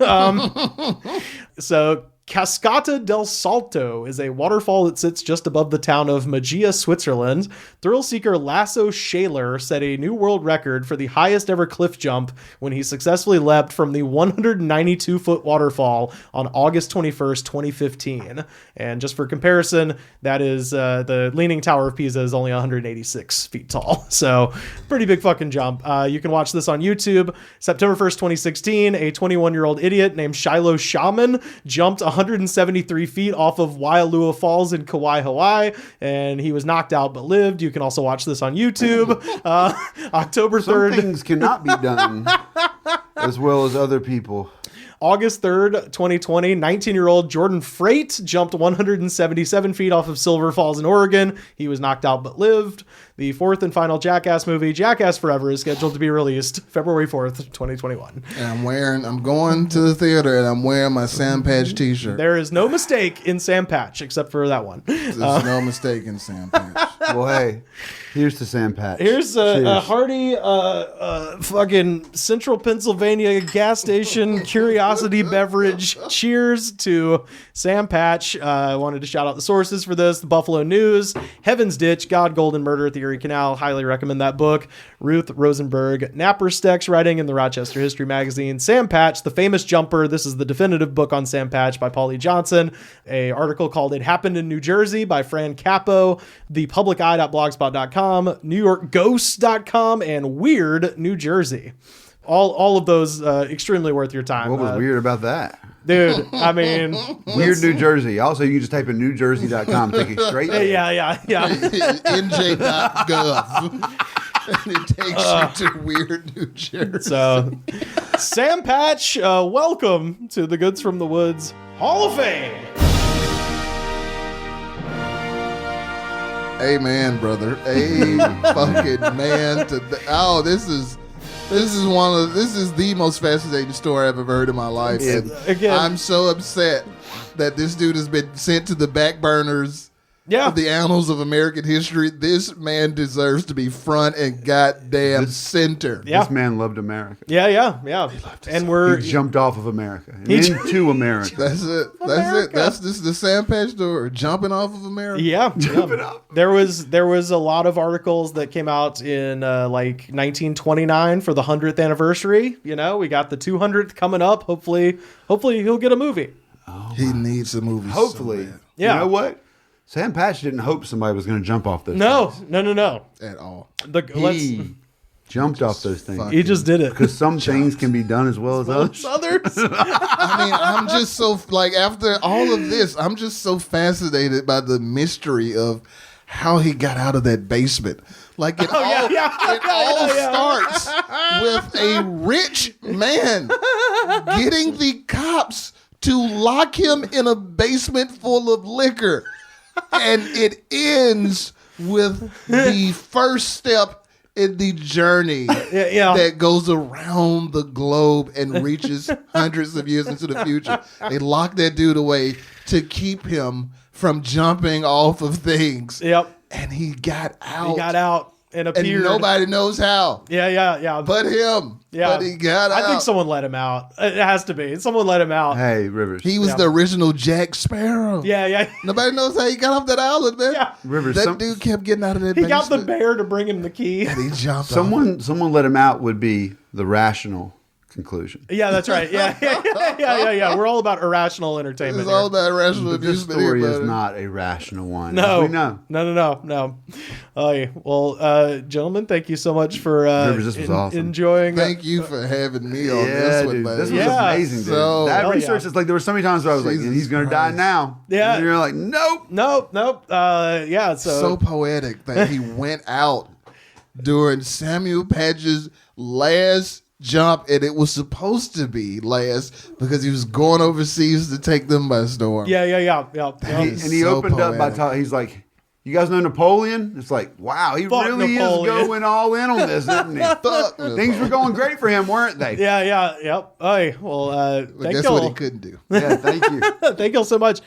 So Cascata del Salto is a waterfall that sits just above the town of Magia, Switzerland. Thrill seeker Lasso Shaler set a new world record for the highest ever cliff jump when he successfully leapt from the 192-foot waterfall on August 21st, 2015. And just for comparison, that is the Leaning Tower of Pisa is only 186 feet tall. So pretty big fucking jump. You can watch this on YouTube. September 1st, 2016, a 21-year-old idiot named Shiloh Shaman jumped 173 feet off of Waialua Falls in Kauai, Hawaii, and he was knocked out but lived. You can also watch this on YouTube. October 3rd. Some things cannot be done as well as other people. August 3rd, 2020, 19-year-old Jordan Freight jumped 177 feet off of Silver Falls in Oregon. He was knocked out but lived. The 4th and final Jackass movie, Jackass Forever, is scheduled to be released February 4th, 2021. And I'm going to the theater and I'm wearing my Sam Patch t-shirt. There is no mistake in Sam Patch except for that one. There's no mistake in Sam Patch. Well, hey, here's the Sam Patch. Here's a hearty fucking Central Pennsylvania gas station curiosity beverage. Cheers to Sam Patch. I wanted to shout out the sources for this. The Buffalo News, Heaven's Ditch, God, Golden Murder at the Erie Canal. Highly recommend that book. Ruth Rosenberg, Nappersteck's writing in the Rochester History Magazine. Sam Patch, the famous jumper. This is the definitive book on Sam Patch by Paulie Johnson. A article called It Happened in New Jersey by Fran Capo. The publiceye.blogspot.com, NewYorkGhosts.com, and Weird New Jersey. All of those extremely worth your time. What was weird about that? Dude, I mean... Weird New Jersey. Also, you can just type in newjersey.com, take it straight there. Yeah. NJ.gov. And it takes you to Weird New Jersey. So, Sam Patch, welcome to the Goods from the Woods Hall of Fame. Amen, brother. Fucking man. This is the most fascinating story I've ever heard in my life. Yeah. And Again, I'm so upset that this dude has been sent to the back burners of the annals of American history. This man deserves to be front and goddamn center. This man loved America. Yeah. He jumped off of America and into America. That's it. That's the Sam Patch story. Jumping off of America. Yeah. Jumping up. There was a lot of articles that came out in 1929 for the 100th anniversary. We got the 200th coming up. Hopefully he'll get a movie. He needs a movie. Hopefully. So bad. Yeah. You know what? Sam Patch didn't hope somebody was going to jump off those things. No. At all. He jumped off those things. He just did it. Because some things can be done as well as others. I mean, I'm just so, after all of this, I'm just so fascinated by the mystery of how he got out of that basement. It all starts with a rich man getting the cops to lock him in a basement full of liquor. And it ends with the first step in the journey that goes around the globe and reaches hundreds of years into the future. They lock that dude away to keep him from jumping off of things. Yep. And he got out. and And appeared. nobody knows how. Yeah. But him. Yeah. But he got out. I think someone let him out. It has to be. Someone let him out. Hey, Rivers. He was the original Jack Sparrow. Yeah. Nobody knows how he got off that island, man. Yeah. Rivers. That dude kept getting out of that He got the basement, bear to bring him the key. and he jumped Someone let him out would be the rational conclusion. Yeah, that's right. Yeah. We're all about irrational entertainment. It's all here. about irrational But this amusement story here, is buddy. not a rational one. No, We know. No. Well, gentlemen, thank you so much for Rivers, this was awesome. enjoying. Thank you for having me on Yeah, this one, dude. buddy. This was Yeah. amazing, dude. So- that Hell research yeah. is like, there were so many times where I was like, Jesus he's going to die Christ. now. Yeah. And you're like, nope. Nope. Yeah. So poetic that he went out during Samuel Patch's last jump, and it was supposed to be last because he was going overseas to take them by storm. Yeah. is And he so opened up by poetic. talking. He's like, you guys know Napoleon? It's like, wow, he Fuck really Napoleon. is going all in on this, isn't he? Fuck. Things were going great for him, weren't they? Yeah. Yep. Well, But thank guess what he y'all. couldn't do? Yeah, thank you. Thank y'all so much.